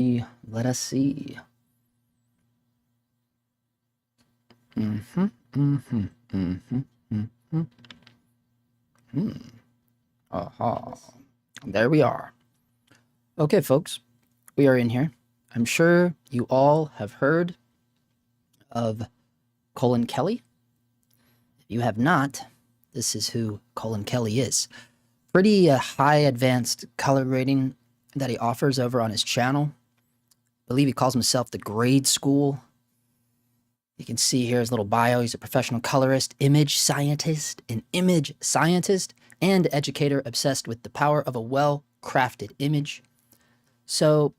Let us see. Aha. There we are. Okay, folks, we are in here. I'm sure you all have heard of Cullen Kelly. If you have not, this is who Cullen Kelly is. Pretty high advanced color grading that he offers over on his channel. I believe he calls himself the grade school. You can see here his little bio. He's a professional colorist, image scientist, and educator obsessed with the power of a well-crafted image. So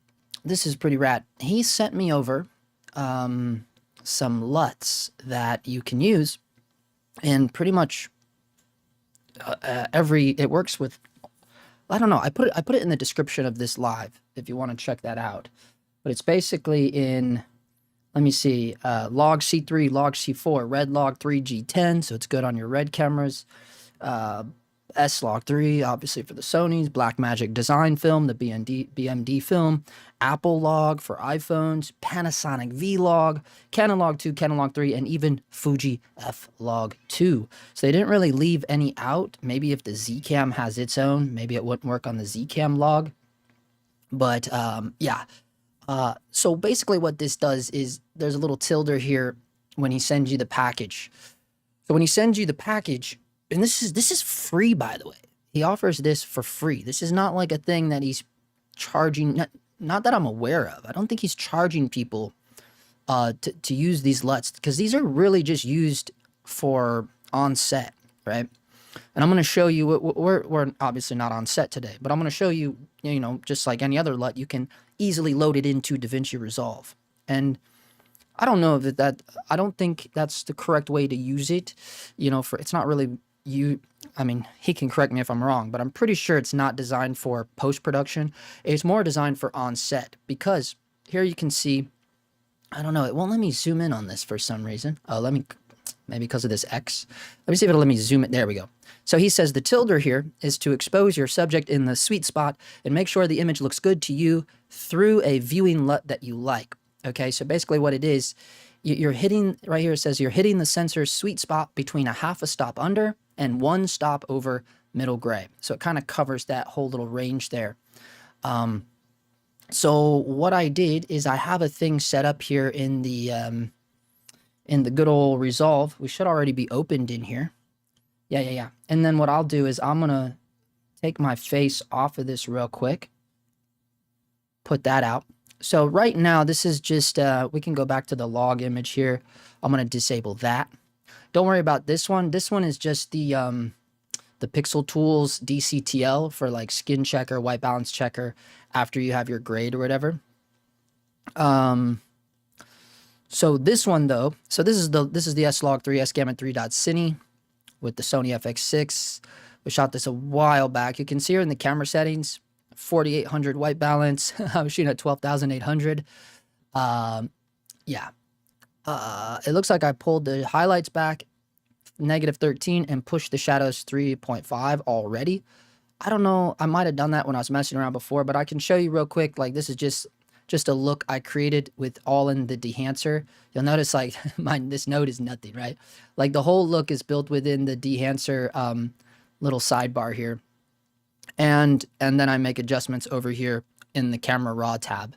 this is pretty rad. He sent me over some LUTs that you can use, and pretty much it works with, I don't know, I put it in the description of this live if you want to check that out. But it's basically in, let me see, Log C3, Log C4, Red Log 3G10, so it's good on your red cameras. S-Log3, obviously for the Sonys, Blackmagic design film, the BMD film, Apple Log for iPhones, Panasonic V-Log, Canon Log 2, Canon Log 3, and even Fuji F-Log2. So they didn't really leave any out. Maybe if the Z-Cam has its own, maybe it wouldn't work on the Z-Cam log. But yeah. So basically what this does is there's a little tilde here when he sends you the package. So when he sends you the package, and this is free, by the way. He offers this for free. This is not like a thing that he's charging, not that I'm aware of. I don't think he's charging people to use these LUTs, because these are really just used for on set, right? And I'm going to show you, we're obviously not on set today, but I'm going to show you, you know, just like any other LUT, you can easily load it into DaVinci Resolve. And I don't know that I don't think that's the correct way to use it, you know, it's not really, I mean, he can correct me if I'm wrong, but I'm pretty sure it's not designed for post-production. It's more designed for on-set, because here you can see, I don't know, it won't let me zoom in on this for some reason. Maybe because of this X. Let me see if it'll let me zoom it. There we go. So he says the tilde here is to expose your subject in the sweet spot and make sure the image looks good to you through a viewing LUT that you like. Okay, so basically what it is, you're hitting, right here it says you're hitting the sensor's sweet spot between a half a stop under and 1 stop over middle gray. So it kind of covers that whole little range there. So what I did is I have a thing set up here in the good old Resolve. We should already be opened in here. Yeah. And then what I'll do is I'm going to take my face off of this real quick. Put that out. So right now, this is just, we can go back to the log image here. I'm going to disable that. Don't worry about this one. This one is just the Pixel Tools DCTL for like skin checker, white balance checker after you have your grade or whatever. So this one though, so this is the S-Log3 S-Gamma3.Cine with the Sony FX6. We shot this a while back. You can see here in the camera settings, 4800 white balance. I was shooting at 12,800. Yeah. It looks like I pulled the highlights back -13 and pushed the shadows 3.5 already. I don't know. I might have done that when I was messing around before, but I can show you real quick. Like this is just a look I created with all in the dehancer. You'll notice like this node is nothing, right? Like the whole look is built within the dehancer little sidebar here. And then I make adjustments over here in the camera raw tab.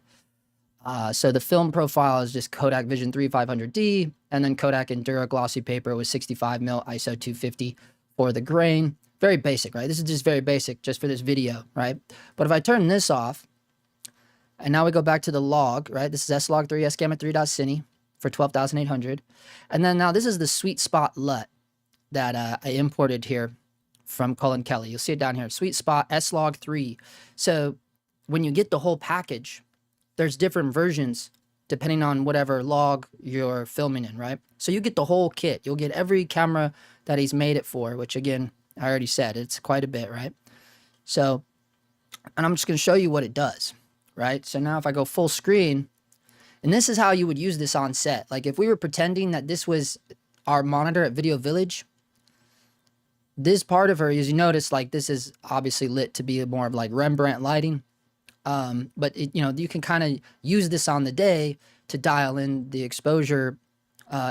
So the film profile is just Kodak Vision 3500D, and then Kodak Endura glossy paper with 65mm ISO 250 for the grain. Very basic, right? This is just very basic just for this video, right? But if I turn this off, and now we go back to the log, right? This is S-Log3 S-Gamma3.Cine for 12,800. And then now this is the sweet spot LUT that I imported here from Cullen Kelly. You'll see it down here, sweet spot S-Log3. So when you get the whole package, there's different versions depending on whatever log you're filming in, right? So you get the whole kit. You'll get every camera that he's made it for, which again, I already said, it's quite a bit, right? So, and I'm just going to show you what it does. Right? So now if I go full screen, and this is how you would use this on set. Like if we were pretending that this was our monitor at Video Village, this part of her, as you notice, like this is obviously lit to be more of like Rembrandt lighting. But you know, you can kind of use this on the day to dial in the exposure.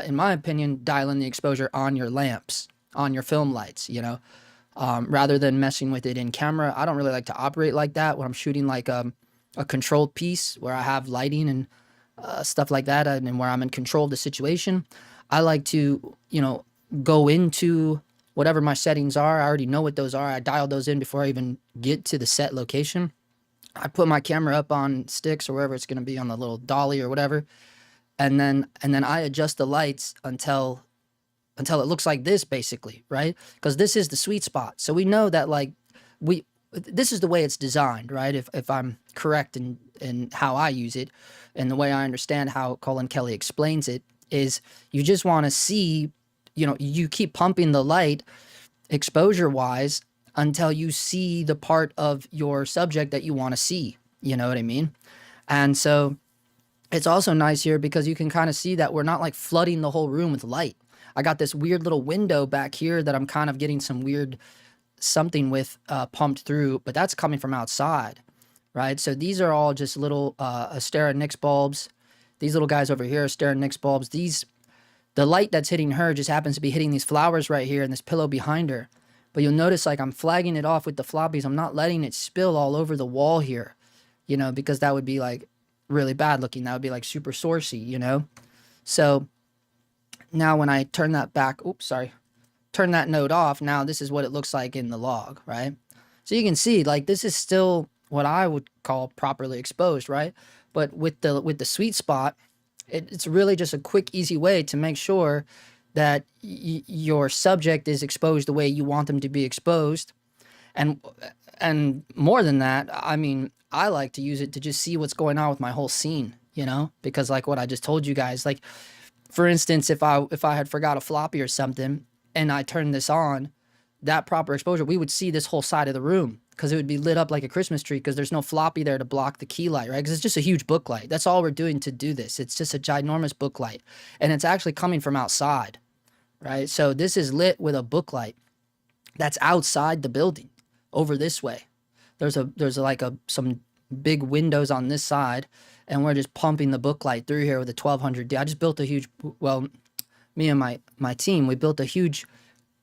In my opinion, dial in the exposure on your lamps, on your film lights, you know, rather than messing with it in camera. I don't really like to operate like that when I'm shooting like a controlled piece where I have lighting and stuff like that, and where I'm in control of the situation. I like to, you know, go into whatever my settings are. I already know what those are. I dial those in before I even get to the set location. I put my camera up on sticks or wherever it's going to be, on the little dolly or whatever, and then I adjust the lights until it looks like this, basically, right? Because this is the sweet spot. So we know that, like, this is the way it's designed, right? If I'm correct in how I use it, and the way I understand how Cullen Kelly explains it, is you just want to see, you know, you keep pumping the light exposure wise until you see the part of your subject that you want to see. You know what I mean? And so it's also nice here because you can kind of see that we're not like flooding the whole room with light. I got this weird little window back here that I'm kind of getting some weird something with pumped through, but that's coming from outside, right? So these are all just little Astera Nix bulbs. These little guys over here are Astera Nix bulbs. The light that's hitting her just happens to be hitting these flowers right here and this pillow behind her. But you'll notice, like, I'm flagging it off with the floppies. I'm not letting it spill all over the wall here, you know, because that would be like really bad looking. That would be like super sourcey, you know? So now when I turn that back, turn that node off, now this is what it looks like in the log, right? So you can see, like, this is still what I would call properly exposed, right? But with the sweet spot, it's really just a quick, easy way to make sure that your subject is exposed the way you want them to be exposed. And more than that, I mean, I like to use it to just see what's going on with my whole scene, you know? Because like what I just told you guys, like, for instance, if I had forgot a floppy or something and I turned this on, that proper exposure, we would see this whole side of the room because it would be lit up like a Christmas tree because there's no floppy there to block the key light, right? Because it's just a huge book light. That's all we're doing to do this. It's just a ginormous book light. And it's actually coming from outside, right? So this is lit with a book light that's outside the building over this way. There's like some big windows on this side, and we're just pumping the book light through here with a 1200D. I just built a huge, well, me and my team, we built a huge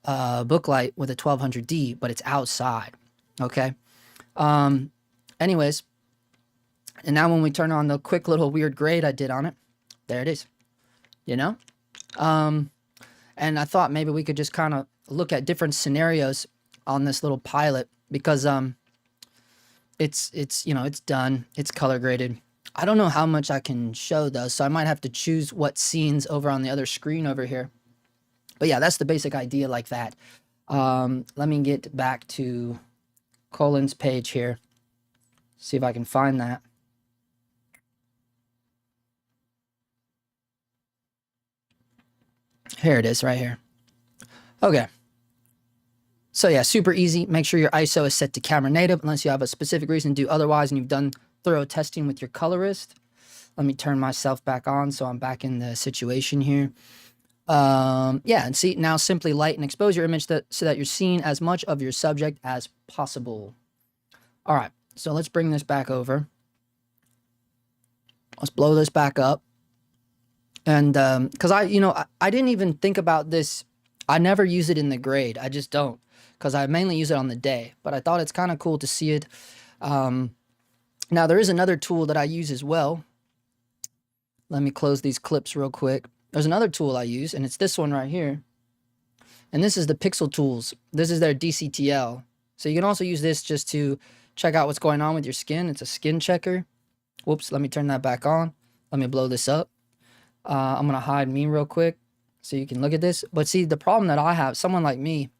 book light with a 1200D, but it's outside. Okay. Anyways, and now when we turn on the quick little weird grade I did on it, there it is, you know? And I thought maybe we could just kind of look at different scenarios on this little pilot because, it's, you know, it's done. It's color graded. I don't know how much I can show though, so I might have to choose what scenes over on the other screen over here. But yeah, that's the basic idea like that. Let me get back to Cullen's page here. See if I can find that. Here it is right here. Okay. So yeah, super easy. Make sure your ISO is set to camera native unless you have a specific reason to do otherwise and you've done thorough testing with your colorist. Let me turn myself back on so I'm back in the situation here. Yeah, and see, now simply light and expose your image so that you're seeing as much of your subject as possible. All right, so let's bring this back over. Let's blow this back up. And because I didn't even think about this. I never use it in the grade. I just don't, because I mainly use it on the day. But I thought it's kind of cool to see it. Now, there is another tool that I use as well. Let me close these clips real quick. There's another tool I use, and it's this one right here. And this is the Pixel Tools. This is their DCTL. So you can also use this just to check out what's going on with your skin. It's a skin checker. Whoops, let me turn that back on. Let me blow this up. I'm going to hide me real quick so you can look at this. But see, the problem that I have, someone like me,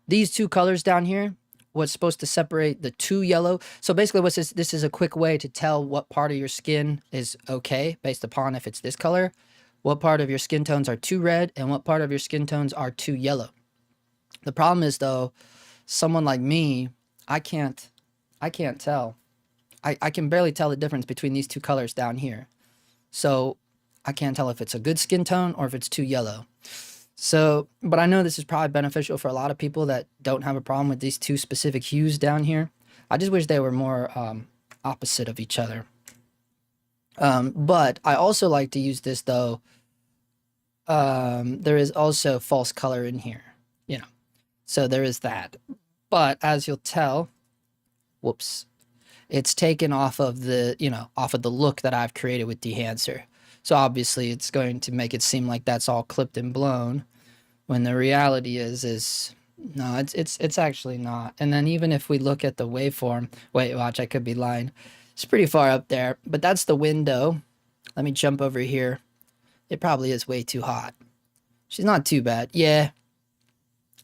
these two colors down here, what's supposed to separate the two yellow. So basically what's this is a quick way to tell what part of your skin is okay based upon if it's this color, what part of your skin tones are too red, and what part of your skin tones are too yellow. The problem is though, someone like me, I can't tell. I can barely tell the difference between these two colors down here. So I can't tell if it's a good skin tone or if it's too yellow. So, but I know this is probably beneficial for a lot of people that don't have a problem with these two specific hues down here. I just wish they were more opposite of each other. But I also like to use this though. There is also false color in here, you know, so there is that. But as you'll tell, whoops, it's taken off of the, you know, off of the look that I've created with Dehancer. So obviously it's going to make it seem like that's all clipped and blown, when the reality is no, it's actually not. And then even if we look at the waveform, wait, watch, I could be lying. It's pretty far up there, but that's the window. Let me jump over here. It probably is way too hot. She's not too bad. Yeah,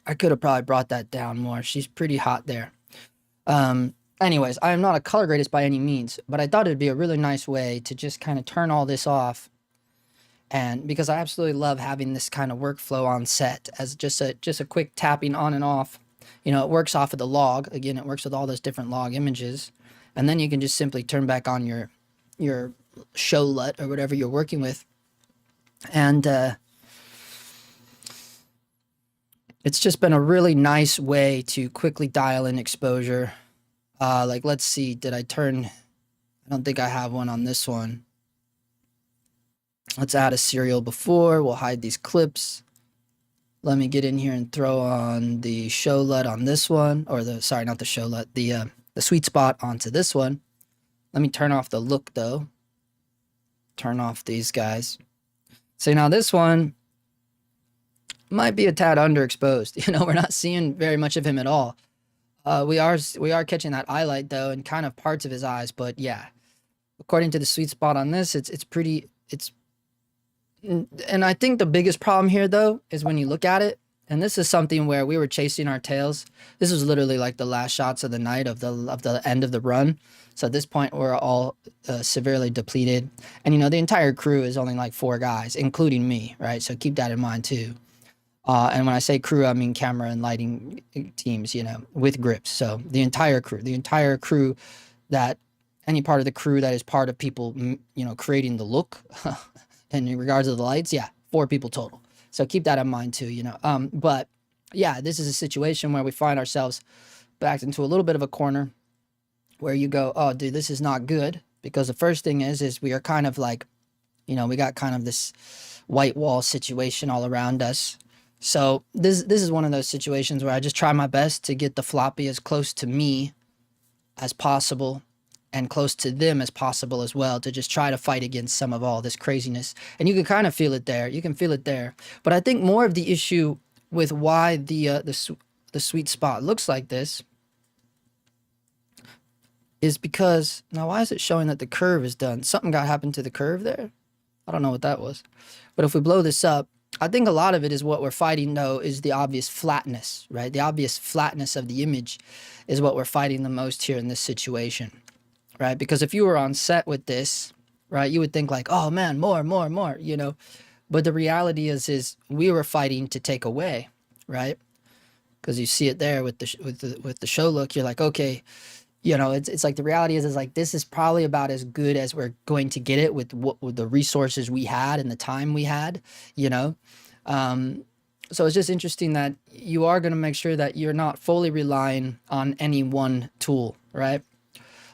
I could have probably brought that down more. She's pretty hot there. Anyways, I am not a color gradist by any means, but I thought it'd be a really nice way to just kind of turn all this off. And because I absolutely love having this kind of workflow on set as just a quick tapping on and off. You know, it works off of the log. Again, it works with all those different log images. And then you can just simply turn back on your show LUT or whatever you're working with. And it's just been a really nice way to quickly dial in exposure. Like, let's see, did I turn? I don't think I have one on this one. Let's add a serial before. We'll hide these clips. Let me get in here and throw on the show LUT on this one, or the, sorry, not the show LUT, the sweet spot onto this one. Let me turn off the look though. Turn off these guys. So now this one might be a tad underexposed. You know, we're not seeing very much of him at all. We are catching that highlight though, and kind of parts of his eyes. But yeah, according to the sweet spot on this, it's pretty. And I think the biggest problem here though is when you look at it, and this is something where we were chasing our tails. This was literally like the last shots of the night of the end of the run. So at this point, we're all severely depleted, and you know the entire crew is only like 4 guys, including me, right? So keep that in mind too. And when I say crew, I mean camera and lighting teams, you know, with grips. So the entire crew, that any part of the crew that is part of people, you know, creating the look, and in regards to the lights, yeah, 4 people total. So keep that in mind too, you know. But yeah, this is a situation where we find ourselves backed into a little bit of a corner where you go, oh, dude, this is not good. Because the first thing is we are kind of like, you know, we got kind of this white wall situation all around us. So this is one of those situations where I just try my best to get the floppy as close to me as possible and close to them as possible as well, to just try to fight against some of all this craziness. And you can kind of feel it there. You can feel it there. But I think more of the issue with why the sweet spot looks like this is because, now why is it showing that the curve is done? Something got happened to the curve there. I don't know what that was. But if we blow this up, I think a lot of it is what we're fighting though is the obvious flatness, right? The obvious flatness of the image is what we're fighting the most here in this situation, right? Because if you were on set with this, right, you would think like, oh man, more, you know? But the reality is we were fighting to take away, right? Because you see it there with the show look, you're like, okay, you know, it's like the reality is like this is probably about as good as we're going to get it with the resources we had and the time we had, you know. So it's just interesting that you are going to make sure that you're not fully relying on any one tool, right?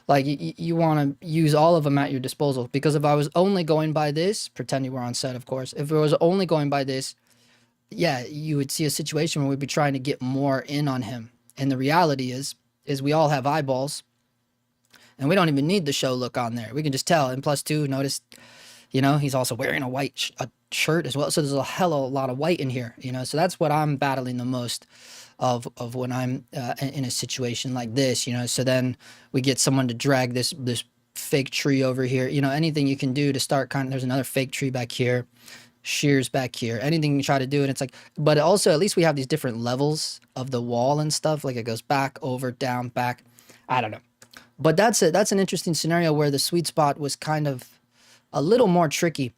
Like you want to use all of them at your disposal, because if I was only going by this, pretend you were on set, of course, if it was only going by this, yeah, you would see a situation where we'd be trying to get more in on him. And the reality is we all have eyeballs, and we don't even need the show look on there. We can just tell. And plus two, notice, you know, he's also wearing a white shirt as well. So there's a hell of a lot of white in here, you know. So that's what I'm battling the most of when I'm in a situation like this, you know. So then we get someone to drag this fake tree over here, you know, anything you can do to start kind of, there's another fake tree back here, shears back here, anything you try to do. And it's like, but also at least we have these different levels of the wall and stuff, like it goes back, over, down, back. I don't know, but that's it. That's an interesting scenario where the sweet spot was kind of a little more tricky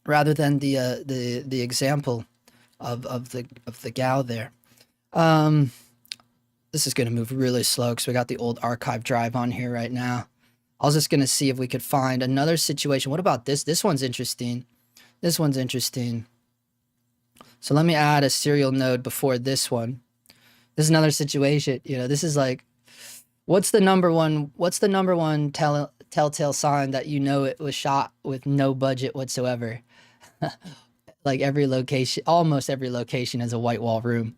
rather than the example of the gal there. This is going to move really slow because we got the old archive drive on here right now. I was just going to see if we could find another situation. What about this? This one's interesting. This one's interesting. So let me add a serial node before this one. This is another situation. You know, this is like, What's the number one telltale sign that you know it was shot with no budget whatsoever? Like every location, almost every location has a white wall room,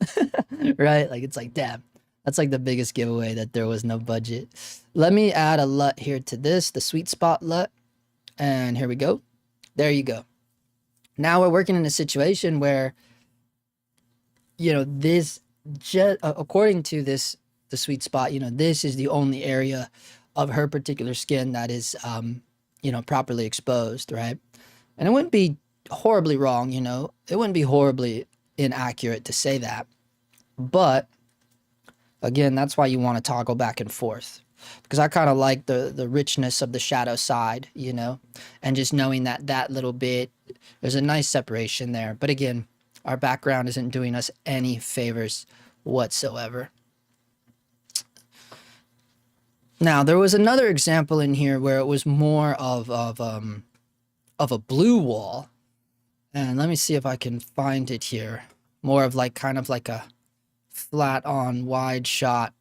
right? Like it's like, damn, that's like the biggest giveaway that there was no budget. Let me add a LUT here to this, the sweet spot LUT. And here we go. There you go. Now we're working in a situation where, you know, this just according to this, the sweet spot, you know, this is the only area of her particular skin that is, you know, properly exposed, right? And it wouldn't be horribly wrong, you know, it wouldn't be horribly inaccurate to say that. But again, that's why you want to toggle back and forth, because I kind of like the richness of the shadow side, you know, and just knowing that that little bit, there's a nice separation there. But again, our background isn't doing us any favors whatsoever. Now, there was another example in here where it was more of a blue wall. And let me see if I can find it here. More of like, kind of like a flat on wide shot.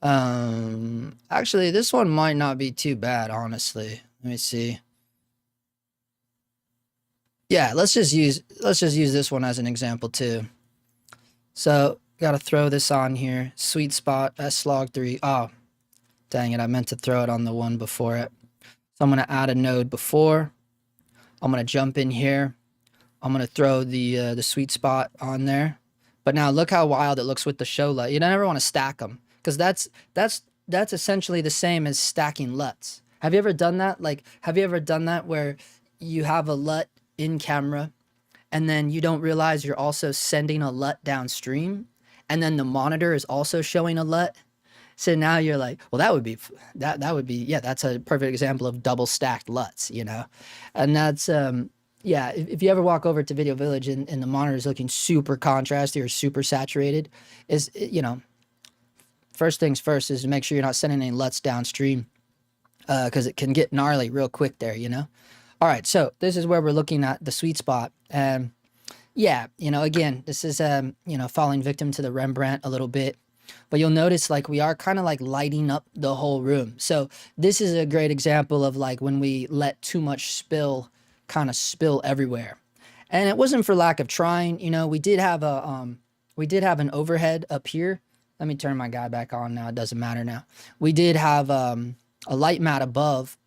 Actually, this one might not be too bad, honestly. Let me see. Yeah, let's just use this one as an example too. So, gotta throw this on here. Sweet spot S-Log2. Oh, dang it, I meant to throw it on the one before it. So I'm gonna add a node before. I'm gonna jump in here. I'm gonna throw the sweet spot on there. But now look how wild it looks with the show LUT. You don't ever want to stack them, because that's essentially the same as stacking LUTs. Have you ever done that? Like, have you ever done that where you have a LUT in camera and then you don't realize you're also sending a LUT downstream, and then the monitor is also showing a LUT? So now you're like, well, that would be, yeah, that's a perfect example of double stacked LUTs, you know? And that's, yeah, if you ever walk over to Video Village and the monitor is looking super contrasty or super saturated, is, you know, first things first is to make sure you're not sending any LUTs downstream, because it can get gnarly real quick there, you know? All right, so this is where we're looking at the sweet spot. And yeah, you know, again, this is, you know, falling victim to the Rembrandt a little bit. But you'll notice like we are kind of like lighting up the whole room. So this is a great example of like when we let too much spill kind of spill everywhere. And it wasn't for lack of trying, you know, we did have an overhead up here. Let me turn my guy back on now. It doesn't matter now. We did have a light mat above,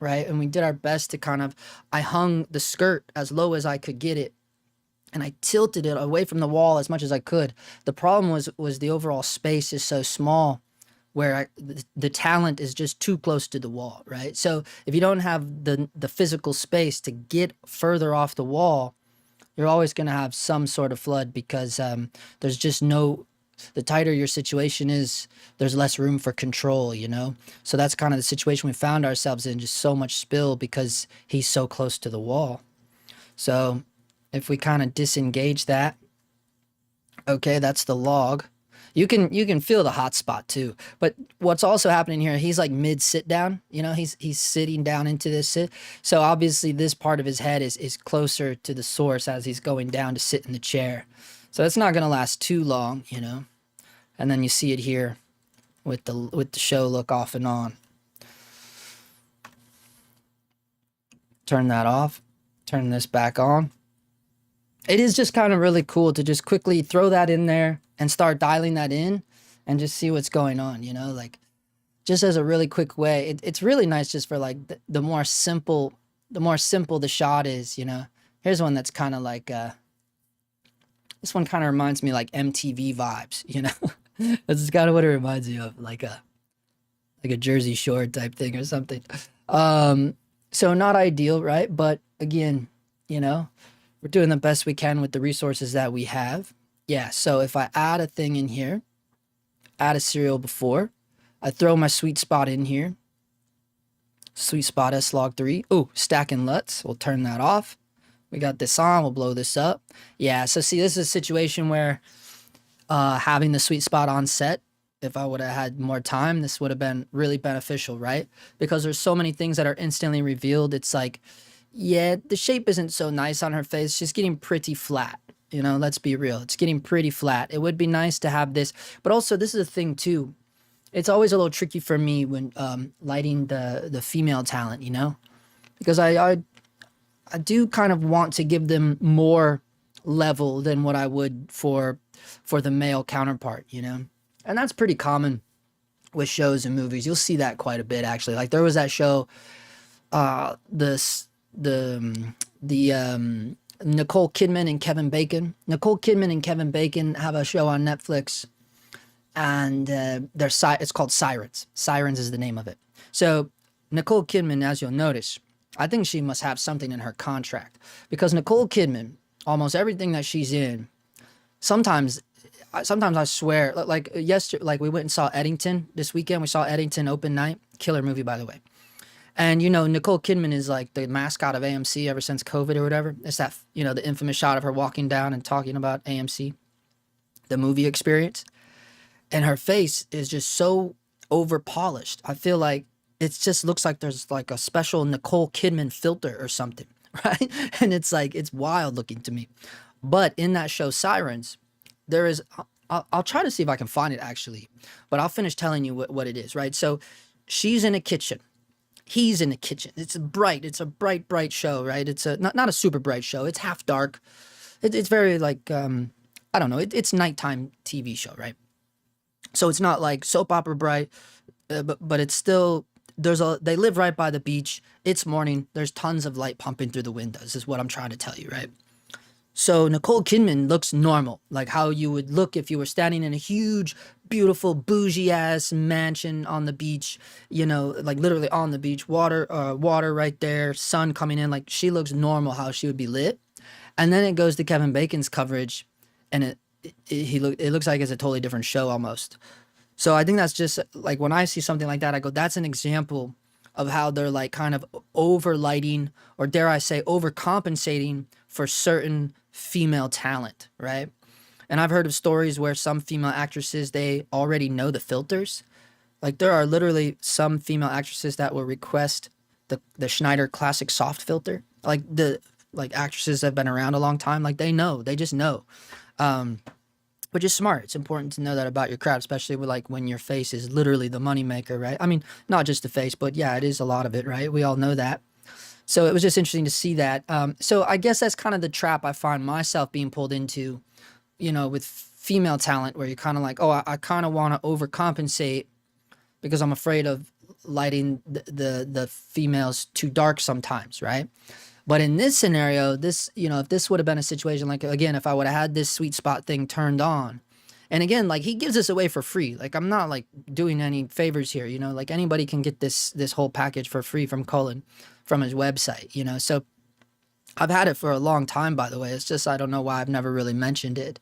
right? And we did our best to kind of, I hung the skirt as low as I could get it, and I tilted it away from the wall as much as I could. The problem was the overall space is so small where the talent is just too close to the wall, right? So if you don't have the physical space to get further off the wall, you're always going to have some sort of flood, because there's just no, the tighter your situation is, there's less room for control, you know? So that's kind of the situation we found ourselves in, just so much spill because he's so close to the wall. So if we kind of disengage that, okay, that's the log. You can feel the hot spot too. But what's also happening here, he's like mid sit down, you know, he's sitting down into this sit. So obviously this part of his head is closer to the source as he's going down to sit in the chair. So it's not going to last too long, you know. And then you see it here with the show look off and on. Turn that off. Turn this back on. It is just kind of really cool to just quickly throw that in there and start dialing that in and just see what's going on, you know, like just as a really quick way. It's really nice just for like the more simple the shot is, you know. Here's one that's kind of like, this one kind of reminds me like MTV vibes, you know. That's kind of what it reminds me of, like a Jersey Shore type thing or something. So not ideal, right? But again, you know, we're doing the best we can with the resources that we have. Yeah, so if I add a thing in here, add a serial before, I throw my sweet spot in here, sweet spot S-Log2. Oh, stacking LUTs, we'll turn that off. We got this on, we'll blow this up. Yeah, so see, this is a situation where having the sweet spot on set, if I would have had more time, this would have been really beneficial, right? Because there's so many things that are instantly revealed. It's like, yeah, the shape isn't so nice on her face. She's getting pretty flat. You know, let's be real. It's getting pretty flat. It would be nice to have this. But also, this is a thing, too. it's always a little tricky for me when lighting the female talent, you know, because I do kind of want to give them more level than what I would for the male counterpart, you know, and that's pretty common with shows and movies. You'll see that quite a bit actually. Like there was that show, the Nicole Kidman and Kevin Bacon. Nicole Kidman and Kevin Bacon have a show on Netflix, and it's called Sirens. Sirens is the name of it. So Nicole Kidman, as you'll notice, I think she must have something in her contract, because Nicole Kidman, almost everything that she's in, sometimes I swear, like yesterday, like we went and saw Eddington this weekend. We saw Eddington open night, killer movie by the way. And you know, Nicole Kidman is like the mascot of AMC ever since COVID or whatever. It's that, you know, the infamous shot of her walking down and talking about AMC, the movie experience. And her face is just so over polished. I feel like it just looks like there's like a special Nicole Kidman filter or something, right? And it's like, it's wild looking to me. But in that show Sirens, there is, I'll try to see if I can find it actually, but I'll finish telling you what it is, right? So she's in a kitchen. He's in the kitchen. It's a bright show, right? It's a not a super bright show. It's half dark. It's very like I don't know. It's nighttime TV show, right? So it's not like soap opera bright, but it's still they live right by the beach. It's morning. There's tons of light pumping through the windows. Is what I'm trying to tell you, right? So Nicole Kidman looks normal, like how you would look if you were standing in a huge, beautiful, bougie-ass mansion on the beach, you know, like literally on the beach, water right there, sun coming in, like she looks normal how she would be lit. And then it goes to Kevin Bacon's coverage, and it looks like it's a totally different show almost. So I think that's just, like when I see something like that, I go, that's an example of how they're like kind of over-lighting, or dare I say overcompensating for certain female talent, right? And I've heard of stories where some female actresses, they already know the filters. Like there are literally some female actresses that will request the Schneider Classic Soft filter. Like actresses that have been around a long time, like they just know. Which is smart. It's important to know that about your craft, especially with like when your face is literally the moneymaker, right? I mean, not just the face, but yeah, it is a lot of it, right? We all know that. So it was just interesting to see that. So I guess that's kind of the trap I find myself being pulled into, you know, with female talent, where you're kind of like, oh, I kind of want to overcompensate because I'm afraid of lighting the females too dark sometimes, right? But in this scenario, this, you know, if this would have been a situation like, again, if I would have had this sweet spot thing turned on, and again, like he gives this away for free. Like I'm not like doing any favors here, you know, like anybody can get this whole package for free from Cullen, from his website, you know. So I've had it for a long time, by the way. It's just I don't know why I've never really mentioned it.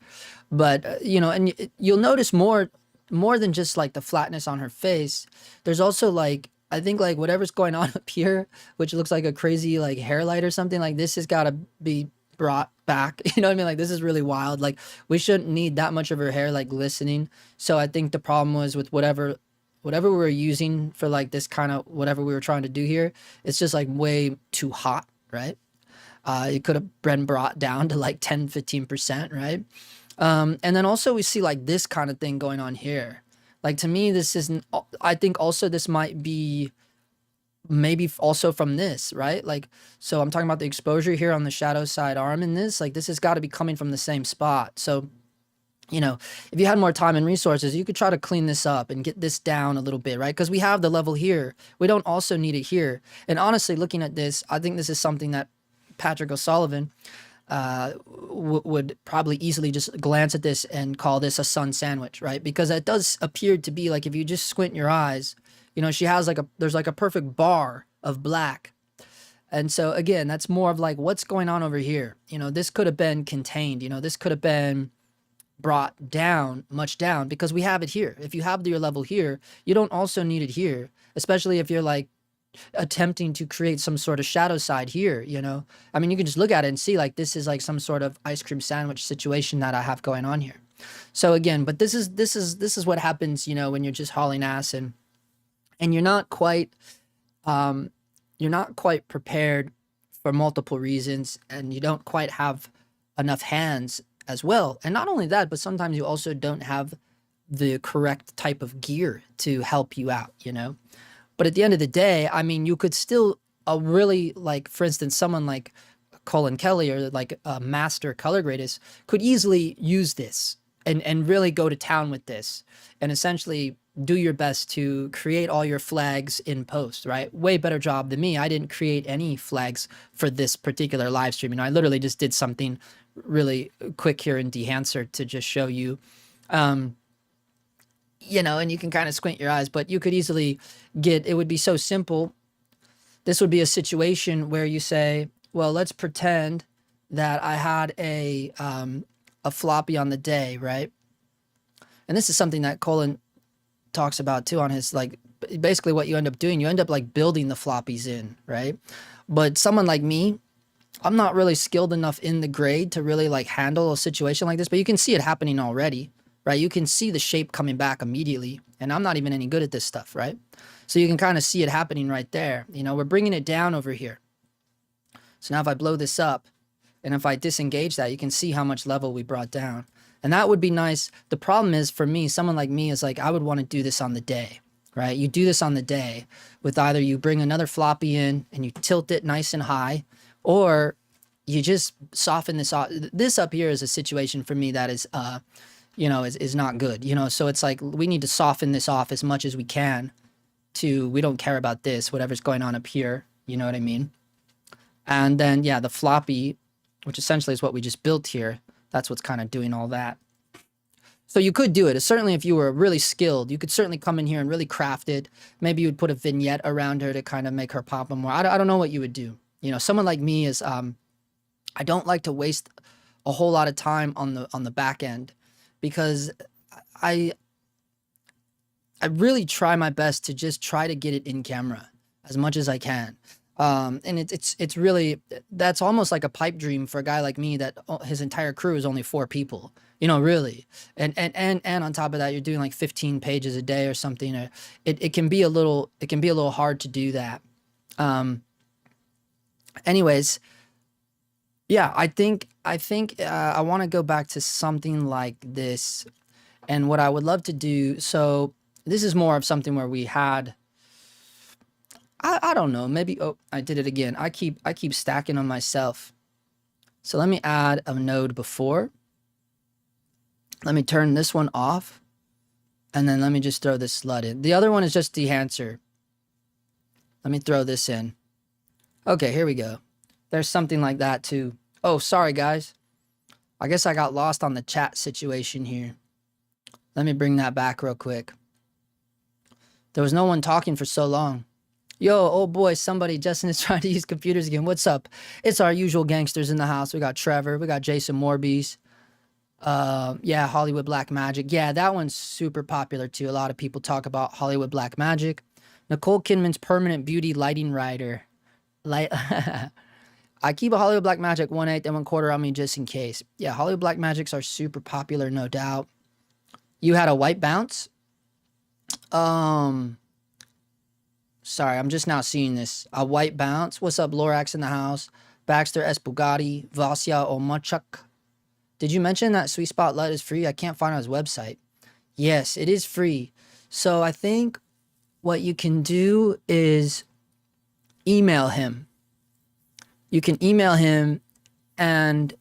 But, you know, and you'll notice more than just like the flatness on her face. There's also like, I think like whatever's going on up here, which looks like a crazy like hair light or something, like this has got to be brought back. You know what I mean? Like this is really wild. Like we shouldn't need that much of her hair like glistening. So I think the problem was with whatever we were using for like this kind of whatever we were trying to do here, it's just like way too hot, right? It could have been brought down to like 10-15%, right? And then also we see like this kind of thing going on here. Like to me, this isn't, I think also this might be maybe also from this, right? Like, so I'm talking about the exposure here on the shadow side arm in this, like this has got to be coming from the same spot. So, you know, if you had more time and resources, you could try to clean this up and get this down a little bit, right? Because we have the level here. We don't also need it here. And honestly, looking at this, I think this is something that Patrick O'Sullivan would probably easily just glance at this and call this a sun sandwich, right? Because it does appear to be like, if you just squint your eyes, you know, she has like there's like a perfect bar of black. And so again, that's more of like, what's going on over here? You know, this could have been contained, you know, this could have been brought down, much down, because we have it here. If you have your level here, you don't also need it here, especially if you're like attempting to create some sort of shadow side here, you know. I mean, you can just look at it and see like this is like some sort of ice cream sandwich situation that I have going on here. So again, but this is what happens, you know, when you're just hauling ass and you're not quite prepared for multiple reasons, and you don't quite have enough hands as well. And not only that, but sometimes you also don't have the correct type of gear to help you out, you know? But at the end of the day, I mean, you could still really, like, for instance, someone like Cullen Kelly or like a master color gradist could easily use this and really go to town with this and essentially do your best to create all your flags in post, right? Way better job than me. I didn't create any flags for this particular live stream. You know, I literally just did something really quick here in Dehancer to just show you, you know, and you can kind of squint your eyes, but you could easily get, it would be so simple. This would be a situation where you say, well, let's pretend that I had a floppy on the day, right? And this is something that Cullen talks about too on his, like, basically what you end up doing, you end up like building the floppies in, right? But someone like me, I'm not really skilled enough in the grade to really like handle a situation like this, but you can see it happening already, right? You can see the shape coming back immediately, and I'm not even any good at this stuff, right? So you can kind of see it happening right there. You know, we're bringing it down over here. So now if I blow this up and if I disengage that, you can see how much level we brought down. And that would be nice. The problem is for me, someone like me is like, I would want to do this on the day, right? You do this on the day with either you bring another floppy in and you tilt it nice and high, or you just soften this off. This up here is a situation for me that is, you know, is not good, you know? So it's like, we need to soften this off as much as we can we don't care about this, whatever's going on up here. You know what I mean? And then, yeah, the floppy, which essentially is what we just built here, that's what's kind of doing all that. So you could do it. Certainly if you were really skilled, you could certainly come in here and really craft it. Maybe you would put a vignette around her to kind of make her pop more. I don't know what you would do. You know, someone like me is, I don't like to waste a whole lot of time on the back end, because I really try my best to just try to get it in camera as much as I can. And it's really, that's almost like a pipe dream for a guy like me that his entire crew is only 4 people, you know, really. And on top of that, you're doing like 15 pages a day or something. Or it can be a little hard to do that. Anyways, yeah, I think I want to go back to something like this. And what I would love to do, so this is more of something where we had, I don't know, maybe, oh, I did it again. I keep stacking on myself. So let me add a node before. Let me turn this one off. And then let me just throw this LUT in. The other one is just Dehancer. Let me throw this in. Okay, here we go. There's something like that too. Oh, sorry guys. I guess I got lost on the chat situation here. Let me bring that back real quick. There was no one talking for so long. Yo, oh boy, somebody, Justin is trying to use computers again. What's up? It's our usual gangsters in the house. We got Trevor. We got Jason Morbies. Yeah, Hollywood Blackmagic. Yeah, that one's super popular too. A lot of people talk about Hollywood Blackmagic. Nicole Kidman's Permanent Beauty Lighting Rider. I keep a Hollywood Blackmagic 1/8 and 1/4 on me just in case. Yeah, Hollywood Blackmagics are super popular, no doubt. You had a white bounce? Sorry, I'm just now seeing this. A white bounce. What's up, Lorax in the house? Baxter S. Bugatti. Vasya Omachuk. Did you mention that Sweet Spot LUT is free? I can't find on his website. Yes, it is free. So I think what you can do is email him. You can email him and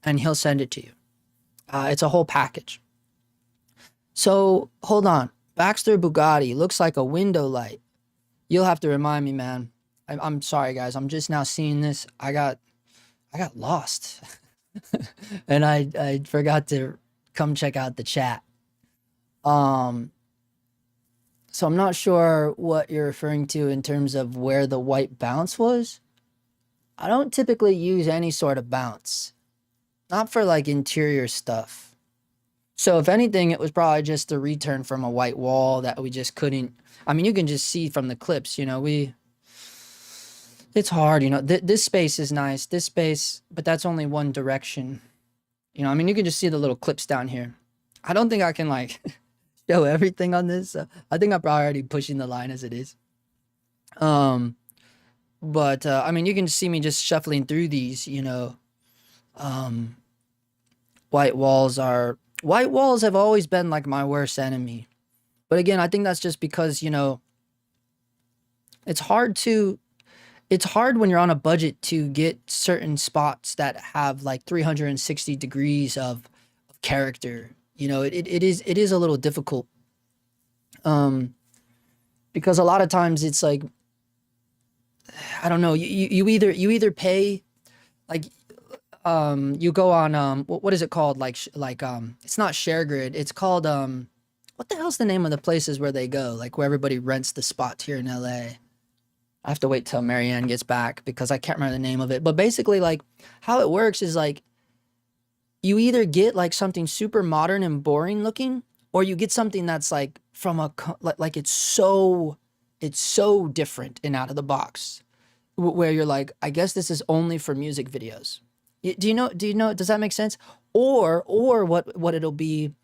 he'll send it to you. It's a whole package. So hold on. Baxter Bugatti looks like a window light. You'll have to remind me, man. I'm sorry, guys. I'm just now seeing this. I got lost, and I forgot to come check out the chat. So I'm not sure what you're referring to in terms of where the white bounce was. I don't typically use any sort of bounce, not for like interior stuff. So if anything, it was probably just a return from a white wall that we just couldn't. I mean, you can just see from the clips, you know, it's hard, you know, this space is nice, this space, but that's only one direction. You know, I mean, you can just see the little clips down here. I don't think I can like show everything on this. I think I'm probably already pushing the line as it is. But I mean, you can see me just shuffling through these, you know. White walls are White walls have always been like my worst enemy. But again, I think that's just because, you know, it's hard to it's hard when you're on a budget to get certain spots that have like 360 degrees of character. You know, it is a little difficult. Um because a lot of times it's like, I don't know, you either pay like, you go on, what is it called, like it's not ShareGrid, it's called, what the hell's the name of the places where they go, like where everybody rents the spots here in LA. I have to wait till Marianne gets back because I can't remember the name of it. But basically, like, how it works is like, you either get like something super modern and boring looking, or you get something that's like from like it's so different and out of the box, where you're like, I guess this is only for music videos. Do you know, does that make sense? Or what it'll be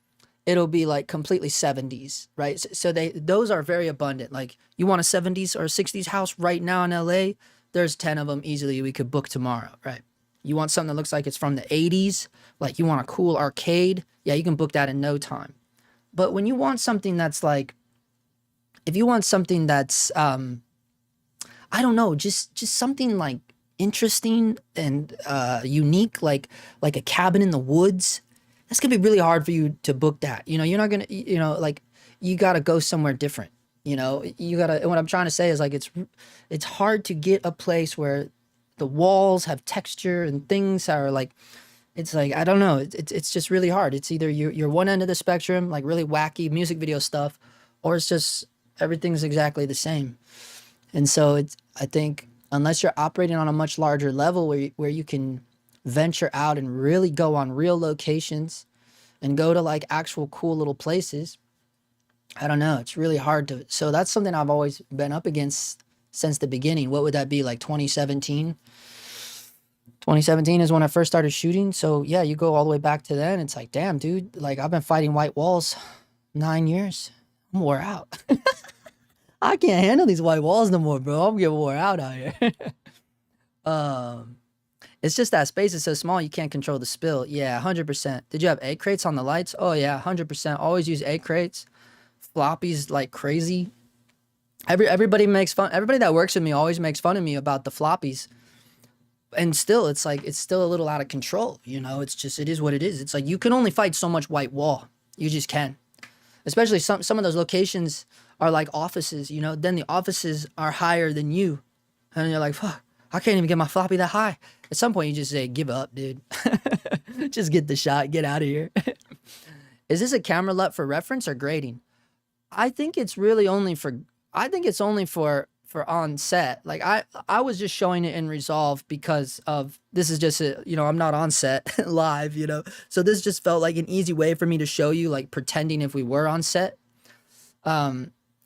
like completely 70s, right? So those are very abundant. Like, you want a 70s or 60s house right now in LA, there's 10 of them easily we could book tomorrow, right? You want something that looks like it's from the 80s, like you want a cool arcade, yeah, you can book that in no time. But when you want something that's like, if you want something that's, I don't know, just something like interesting and unique, like a cabin in the woods, that's gonna be really hard for you to book that. You know, you're not gonna, you know, like, you gotta go somewhere different. You know, you gotta. And what I'm trying to say is like, it's hard to get a place where the walls have texture and things are like, it's like, I don't know, it's just really hard. It's either you're one end of the spectrum, like really wacky music video stuff, or it's just everything's exactly the same. And so it's, I think unless you're operating on a much larger level where you can venture out and really go on real locations and go to like actual cool little places, I don't know, it's really hard to. So that's something I've always been up against since the beginning. What would that be, like 2017? 2017 is when I first started shooting. So yeah, you go all the way back to then. It's like, damn, dude, like I've been fighting white walls 9 years. I'm wore out. I can't handle these white walls no more, bro. I'm getting wore out here. um, it's just that space is so small you can't control the spill. Yeah, 100%. Did you have egg crates on the lights? Oh yeah, 100%. Always use egg crates. Floppies like crazy. Everybody makes fun. Everybody that works with me always makes fun of me about the floppies. And still, it's like, it's still a little out of control. You know, it's just, it is what it is. It's like, you can only fight so much white wall. You just can. Especially some of those locations are like offices, you know, then the offices are higher than you. And you're like, fuck, I can't even get my floppy that high. At some point, you just say, give up, dude. Just get the shot, get out of here. Is this a camera LUT for reference or grading? I think it's really only for, I think it's only for on set. Like I was just showing it in Resolve because of, this is just a, you know, I'm not on set live, you know. So this just felt like an easy way for me to show you, like pretending if we were on set.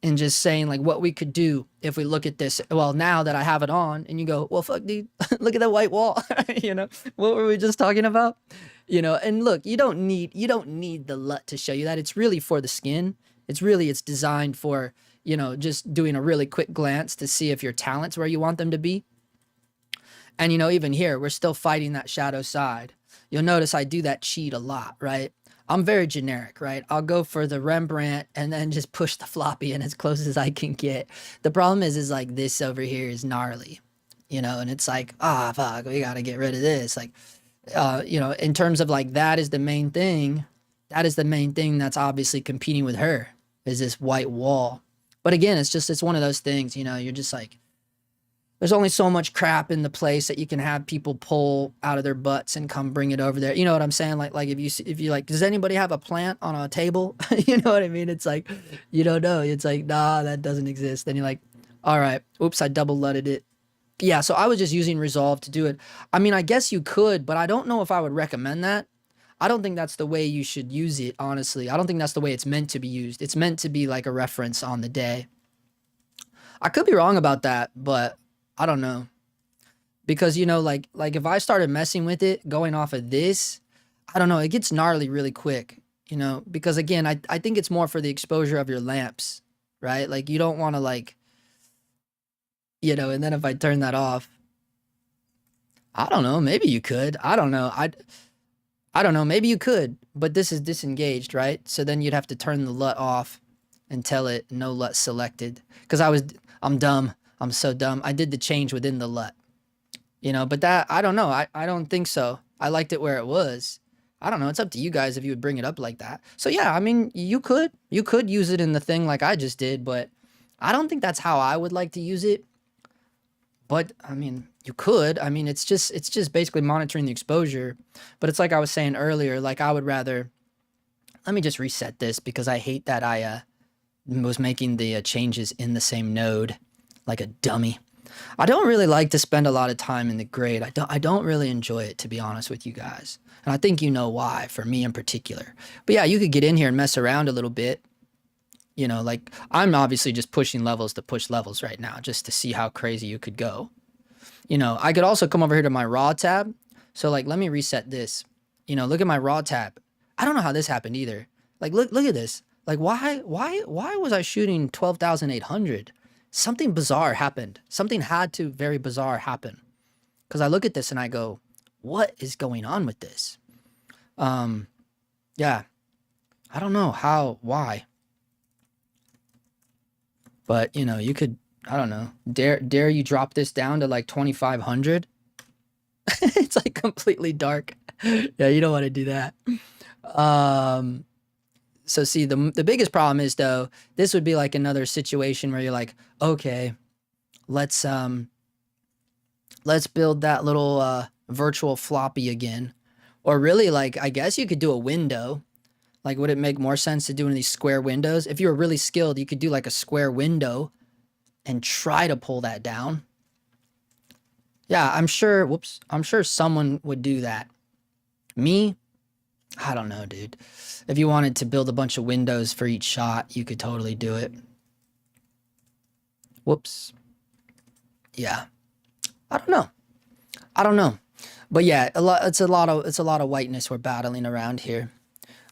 And just saying like what we could do if we look at this. Well, now that I have it on and you go, well, fuck, dude, look at that white wall. You know, what were we just talking about? You know, and look, you don't need the LUT to show you that. It's really for the skin. It's designed for, you know, just doing a really quick glance to see if your talent's where you want them to be. And, you know, even here, we're still fighting that shadow side. You'll notice I do that cheat a lot, right? I'm very generic, right? I'll go for the Rembrandt and then just push the floppy in as close as I can get. The problem is like this over here is gnarly, you know, and it's like, ah, fuck, we got to get rid of this. Like, you know, in terms of like, that is the main thing. That is the main thing that's obviously competing with her, is this white wall. But again, it's one of those things, you know, you're just like, there's only so much crap in the place that you can have people pull out of their butts and come bring it over there. You know what I'm saying? Like if you like, does anybody have a plant on a table? You know what I mean? It's like, you don't know. It's like, nah, that doesn't exist. Then you're like, all right, oops, I double LUTted it. Yeah, so I was just using Resolve to do it. I mean, I guess you could, but I don't know if I would recommend that. I don't think that's the way you should use it, honestly. I don't think that's the way it's meant to be used. It's meant to be like a reference on the day. I could be wrong about that, but I don't know. Because, you know, like if I started messing with it, going off of this, I don't know, it gets gnarly really quick, you know, because again, I think it's more for the exposure of your lamps, right? Like you don't want to like, you know, and then if I turn that off, I don't know, maybe you could, I don't know. I don't know, maybe you could, but this is disengaged, right? So then you'd have to turn the LUT off and tell it no LUT selected. Because I'm dumb. I'm so dumb. I did the change within the LUT, you know, but that, I don't know. I don't think so. I liked it where it was. I don't know. It's up to you guys if you would bring it up like that. So yeah, I mean, you could use it in the thing like I just did, but I don't think that's how I would like to use it. But I mean, you could. I mean, it's just basically monitoring the exposure. But it's like I was saying earlier, like I would rather, let me just reset this because I hate that I was making the changes in the same node like a dummy. I don't really like to spend a lot of time in the grade. I don't really enjoy it, to be honest with you guys. And I think you know why, for me in particular. But yeah, you could get in here and mess around a little bit. You know, like I'm obviously just pushing levels to push levels right now just to see how crazy you could go. You know, I could also come over here to my raw tab. So like, let me reset this. You know, look at my raw tab. I don't know how this happened either. Like, look at this. Like, why was I shooting 12,800? Something bizarre happened. Something had to very bizarre happen. Because I look at this and I go, what is going on with this? Yeah, I don't know how, why. But, you know, you could, I don't know, dare you drop this down to like 2,500? It's like completely dark. Yeah, you don't want to do that. So see, the biggest problem is though, this would be like another situation where you're like, okay, let's build that little virtual floppy again. Or really, like, I guess you could do a window. Like, would it make more sense to do one of these square windows? If you were really skilled, you could do like a square window and try to pull that down. Yeah, I'm sure, I'm sure someone would do that. Me? I don't know, dude. If you wanted to build a bunch of windows for each shot, you could totally do it. Whoops. Yeah. I don't know. I don't know. But yeah, it's a lot of whiteness we're battling around here.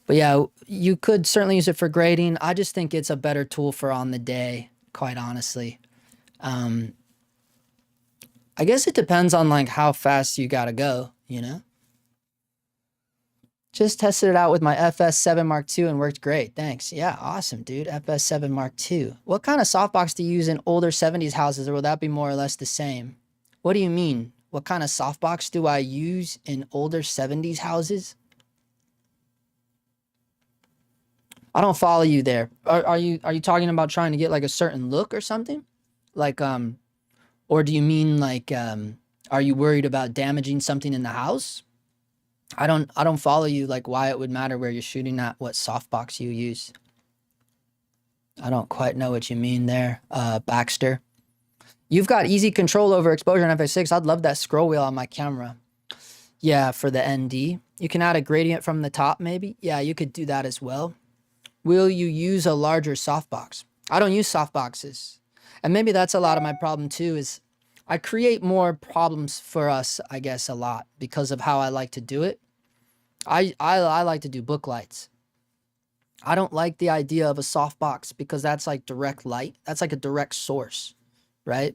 But yeah, you could certainly use it for grading. I just think it's a better tool for on the day, quite honestly. I guess it depends on like how fast you gotta go, you know? Just tested it out with my FS7 Mark II and worked great. Thanks. Yeah, awesome, dude. FS7 Mark II. What kind of softbox do you use in older 70s houses, or will that be more or less the same? What do you mean? What kind of softbox do I use in older 70s houses? I don't follow you there. Are you talking about trying to get like a certain look or something? Like or do you mean like are you worried about damaging something in the house? I don't follow you, like why it would matter where you're shooting at, what softbox you use. I don't quite know what you mean there, Baxter. You've got easy control over exposure in FS6. I'd love that scroll wheel on my camera. Yeah, for the ND. You can add a gradient from the top maybe. Yeah, you could do that as well. Will you use a larger softbox? I don't use softboxes. And maybe that's a lot of my problem too, is I create more problems for us, I guess, a lot because of how I like to do it. I like to do book lights. I don't like the idea of a softbox because that's like direct light. That's like a direct source, right?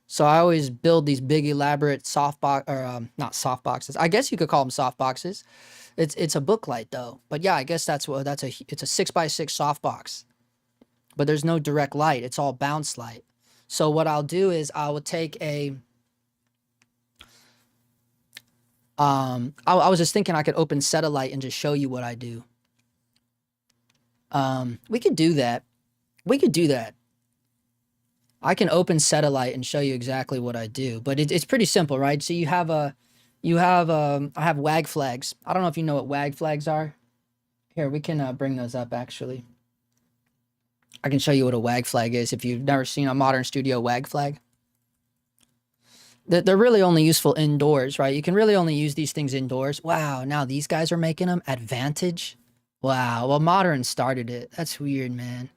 So I always build these big elaborate softbox, or not softboxes. I guess you could call them softboxes. It's a book light though. But yeah, I guess it's a 6x6 softbox. But there's no direct light. It's all bounce light. So what I'll do is I will take a I was just thinking I could open Satellite and just show you what I do. We could do that. We could do that. I can open Satellite and show you exactly what I do, but it's pretty simple, right? So I have WAG flags. I don't know if you know what WAG flags are. Here, we can bring those up actually. I can show you what a WAG flag is if you've never seen a modern studio WAG flag. They're really only useful indoors, right? You can really only use these things indoors. Wow, now these guys are making them. Advantage? Wow, well, Modern started it. That's weird, man.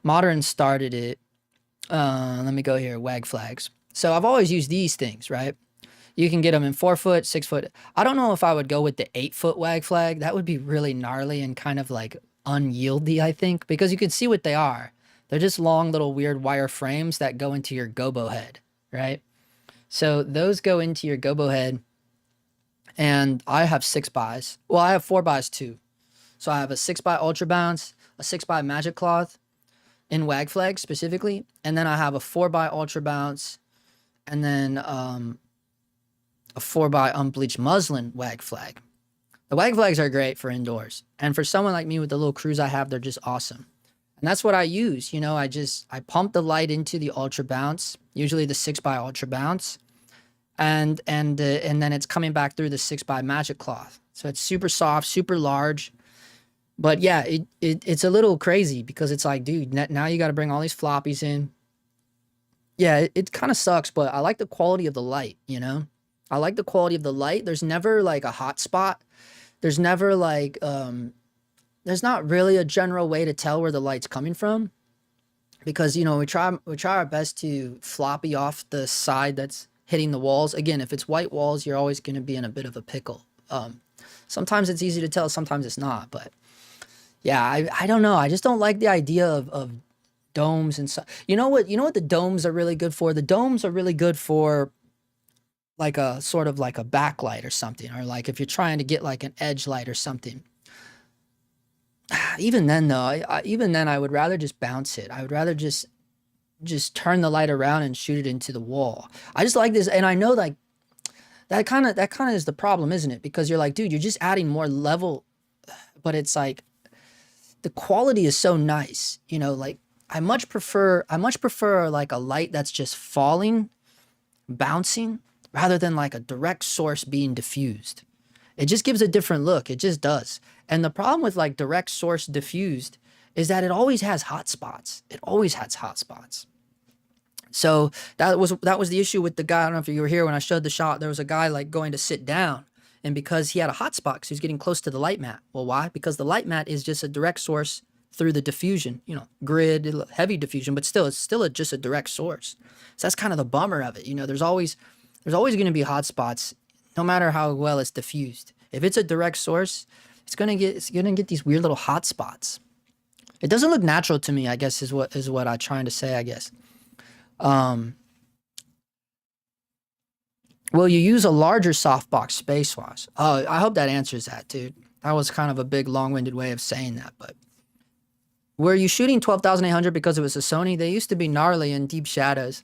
Modern started it. Let me go here, WAG flags. So I've always used these things, right? You can get them in 4 foot, 6 foot. I don't know if I would go with the 8 foot WAG flag. That would be really gnarly and kind of like unyieldy, I think, because you can see what they are. They're just long little weird wire frames that go into your gobo head, right? So those go into your gobo head And I have 6x. Well, I have 4x too. So I have a 6x Ultra Bounce, a 6x Magic Cloth in wag flag specifically, and then I have a 4x Ultra Bounce, and then a 4x unbleached muslin wag flag. The wag flags are great for indoors, and for someone like me with the little crews I have, they're just awesome. And that's what I use. You know, I pump the light into the Ultra Bounce, usually the 6x Ultra Bounce, and then it's coming back through the 6x Magic Cloth. So it's super soft, super large. But yeah, it's a little crazy because it's like, dude, now you got to bring all these floppies in. Yeah, it kind of sucks, but I like the quality of the light, you know? I like the quality of the light. There's never like a hot spot. There's never like, there's not really a general way to tell where the light's coming from because, you know, we try our best to floppy off the side that's hitting the walls. Again, if it's white walls, you're always going to be in a bit of a pickle. Sometimes it's easy to tell, sometimes it's not, but yeah, I don't know. I just don't like the idea of domes and stuff. You know what the domes are really good for? The domes are really good for like a sort of like a backlight or something, or like if you're trying to get like an edge light or something. Even then though, even then I would rather just bounce it. I would rather just turn the light around and shoot it into the wall. I just like this, and I know like that kind of is the problem, isn't it? Because you're like, dude, you're just adding more level, but it's like the quality is so nice, you know, like I much prefer like a light that's just falling, bouncing, rather than like a direct source being diffused. It just gives a different look. It just does. And the problem with like direct source diffused is that it always has hot spots. It always has hot spots. So that was the issue with the guy. I don't know if you were here when I showed the shot. There was a guy like going to sit down, and because he had a hot spot, because he was getting close to the light mat. Well, why? Because the light mat is just a direct source through the diffusion, you know, grid, heavy diffusion, but still, it's still just a direct source. So that's kind of the bummer of it. You know, there's always going to be hot spots, no matter how well it's diffused. If it's a direct source, it's gonna get these weird little hot spots. It doesn't look natural to me, I guess, is what I'm trying to say, I guess. Will you use a larger softbox space-wise? Oh, I hope that answers that, dude. That was kind of a big, long-winded way of saying that, but were you shooting 12,800 because it was a Sony? They used to be gnarly in deep shadows.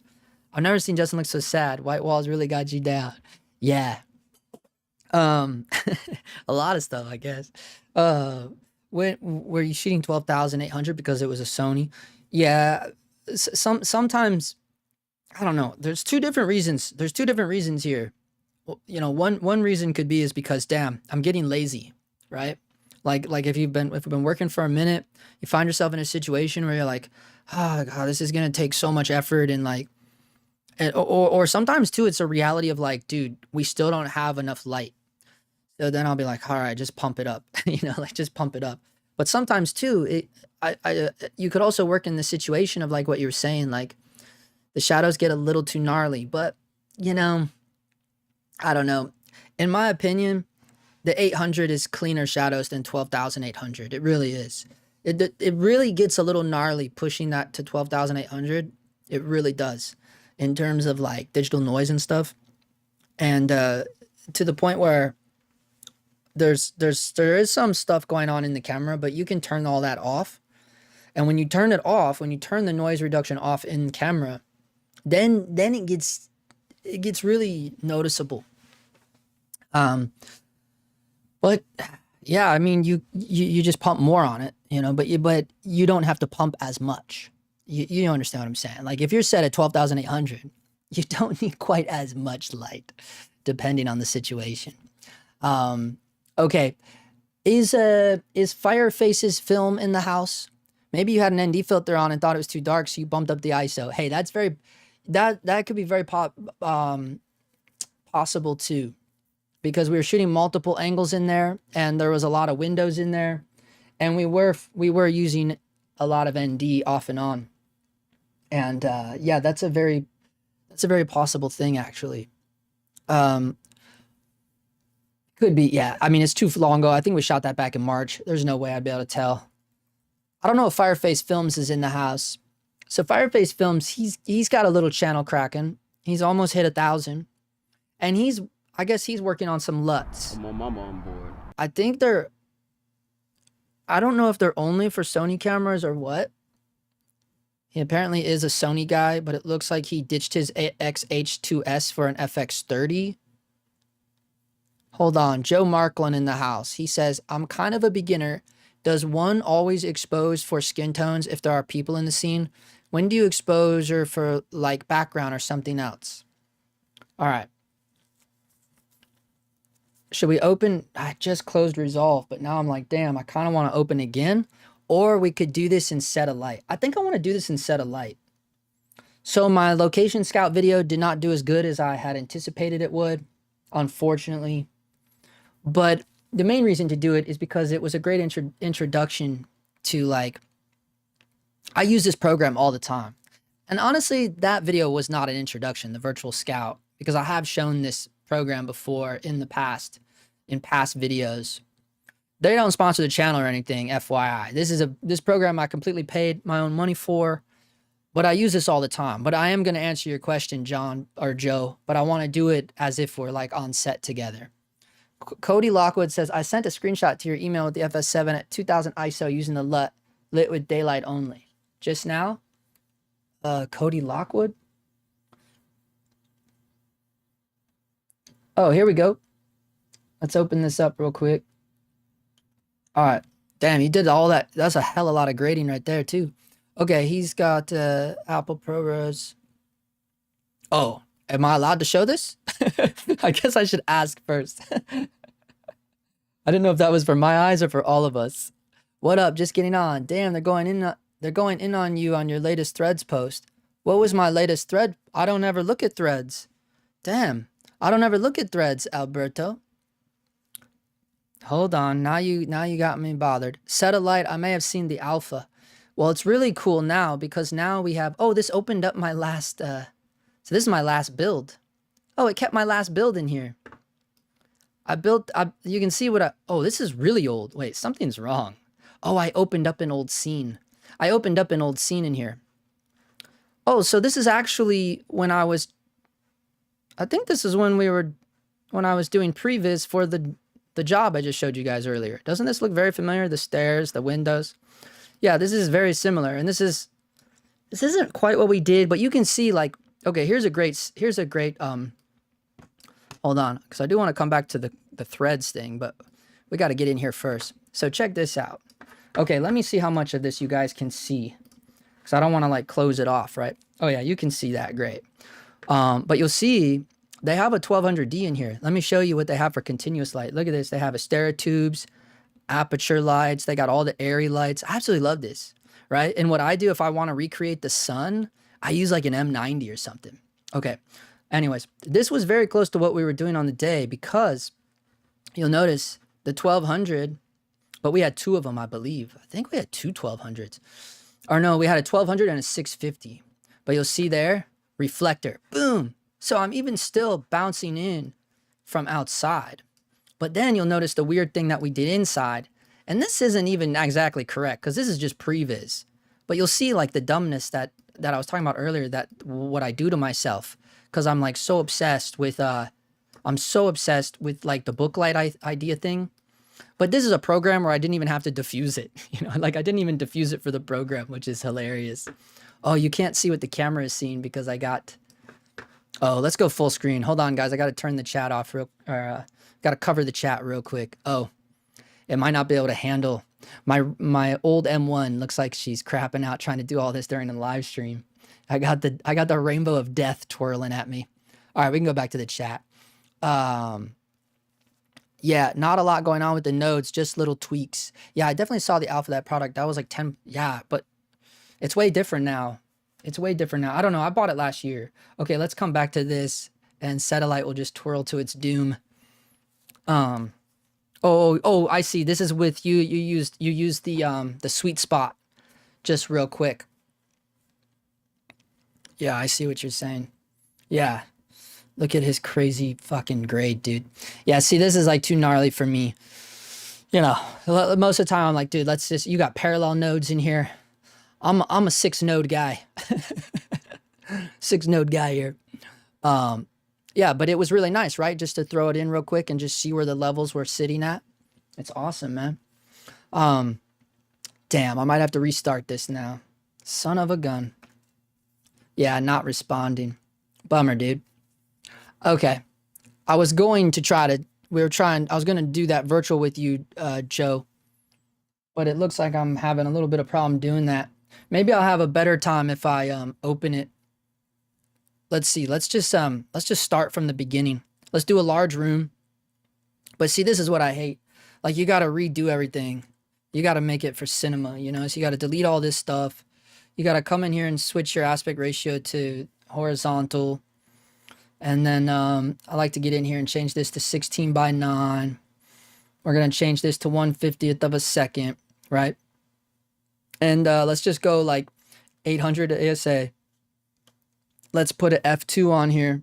I've never seen Justin look so sad. White walls really got you down. Yeah. A lot of stuff, I guess. When were you shooting 12,800 because it was a Sony? Yeah. Sometimes, I don't know. There's two different reasons. There's two different reasons here. You know, one reason could be is because, damn, I'm getting lazy, right? Like if you've been working for a minute, you find yourself in a situation where you're like, oh God, this is gonna take so much effort, and like, or sometimes too, it's a reality of like, dude, we still don't have enough light. So then I'll be like, all right, just pump it up, you know, like just pump it up. But sometimes too, you could also work in the situation of like what you were saying, like the shadows get a little too gnarly, but you know, I don't know. In my opinion, the 800 is cleaner shadows than 12,800. It really is. It really gets a little gnarly pushing that to 12,800. It really does, in terms of like digital noise and stuff. And to the point where there is some stuff going on in the camera, but you can turn all that off. And when you turn it off, when you turn the noise reduction off in camera, then it gets really noticeable. But yeah, I mean, you just pump more on it, you know, but you don't have to pump as much. You understand what I'm saying? Like if you're set at 12,800, you don't need quite as much light, depending on the situation. Okay, is Fireface's film in the house? Maybe you had an ND filter on and thought it was too dark, so you bumped up the ISO. Hey, that could be very possible too. Because we were shooting multiple angles in there, and there was a lot of windows in there, and we were using a lot of ND off and on, and yeah, that's a very possible thing actually. Could be, yeah. I mean, it's too long ago. I think we shot that back in March. There's no way I'd be able to tell. I don't know if Fireface Films is in the house. So Fireface Films, he's got a little channel cracking. He's almost hit 1,000, and I guess he's working on some LUTs. My mama on board. I think I don't know if they're only for Sony cameras or what. He apparently is a Sony guy, but it looks like he ditched his XH2S for an FX30. Hold on, Joe Marklin in the house. He says, I'm kind of a beginner. Does one always expose for skin tones if there are people in the scene? When do you exposure for like background or something else? All right. Should we open? I just closed Resolve, but now I'm like, damn, I kind of want to open again. Or we could do this in Set a Light. I think I want to do this in Set a Light. So my location scout video did not do as good as I had anticipated it would, unfortunately. But the main reason to do it is because it was a great introduction to, like, I use this program all the time. And honestly, that video was not an introduction, the Virtual Scout, because I have shown this program before in the past, in past videos. They don't sponsor the channel or anything, FYI. This program I completely paid my own money for, but I use this all the time. But I am going to answer your question, John or Joe, but I want to do it as if we're like on set together. Cody Lockwood says, I sent a screenshot to your email with the FS7 at 2000 ISO using the LUT lit with daylight only. Just now? Cody Lockwood? Oh, here we go. Let's open this up real quick. All right. Damn, he did all that. That's a hell of a lot of grading right there, too. Okay, he's got Apple ProRes. Oh, am I allowed to show this? I guess I should ask first. I didn't know if that was for my eyes or for all of us. What up? Just getting on. Damn, they're going in on you on your latest Threads post. What was my latest thread? I don't ever look at Threads. Damn, I don't ever look at Threads, Alberto. Hold on, now you got me bothered. Set a Light, I may have seen the alpha. Well, it's really cool now because now we have, oh, this opened up my last, so this is my last build. Oh, it kept my last build in here. You can see oh, this is really old. Wait, something's wrong. Oh, I opened up an old scene. I opened up an old scene in here. Oh, so this is actually when I think this is when I was doing previs for the job I just showed you guys earlier. Doesn't this look very familiar? The stairs, the windows. Yeah, this is very similar. And this isn't quite what we did, but you can see, like, okay, here's a great, hold on, because I do want to come back to the threads thing, but we got to get in here first. So check this out. Okay, let me see how much of this you guys can see, because I don't want to, like, close it off, right? Oh, yeah, you can see that. Great. But you'll see they have a 1200D in here. Let me show you what they have for continuous light. Look at this. They have Asteritubes, aperture lights. They got all the airy lights. I absolutely love this, right? And what I do if I want to recreate the sun, I use like an M90 or something. Okay. Anyways, this was very close to what we were doing on the day because you'll notice the 1200, but we had two of them, I believe. I think we had two 1200s. Or no, we had a 1200 and a 650. But you'll see there, reflector, boom. So I'm even still bouncing in from outside. But then you'll notice the weird thing that we did inside. And this isn't even exactly correct because this is just previs. But you'll see like the dumbness that I was talking about earlier, that what I do to myself. Because I'm like so obsessed with, like the booklight idea thing. But this is a program where I didn't even have to diffuse it. You know, like I didn't even diffuse it for the program, which is hilarious. Oh, you can't see what the camera is seeing because I got... Oh, let's go full screen. Hold on, guys. I got to turn the chat off got to cover the chat real quick. Oh, it might not be able to handle. My old M1 looks like she's crapping out trying to do all this during the live stream. I got the rainbow of death twirling at me. All right, we can go back to the chat. Yeah, not a lot going on with the nodes, just little tweaks. Yeah, I definitely saw the alpha of that product. That was like 10. Yeah, but it's way different now. It's way different now. I don't know. I bought it last year. Okay, let's come back to this, and satellite will just twirl to its doom. Oh, I see. This is with you. You used the sweet spot. Just real quick. Yeah, I see what you're saying. Yeah. Look at his crazy fucking grade, dude. Yeah, see, this is like too gnarly for me. You know, most of the time I'm like, dude, you got parallel nodes in here. I'm a 6 node guy. 6 node guy here. Yeah, but it was really nice, right? Just to throw it in real quick and just see where the levels were sitting at. It's awesome, man. Damn, I might have to restart this now. Son of a gun. Yeah, not responding. Bummer, dude. Okay. I was going to try to, I was going to do that virtual with you, Joe. But it looks like I'm having a little bit of problem doing that. Maybe I'll have a better time if I open it. Let's see. Let's just start from the beginning. Let's do a large room. But see, this is what I hate. Like, you got to redo everything. You got to make it for cinema, you know? So you got to delete all this stuff. You got to come in here and switch your aspect ratio to horizontal. And then I like to get in here and change this to 16:9. We're going to change this to 1/50th of a second, right? And let's just go like 800 ASA. Let's put an F2 on here.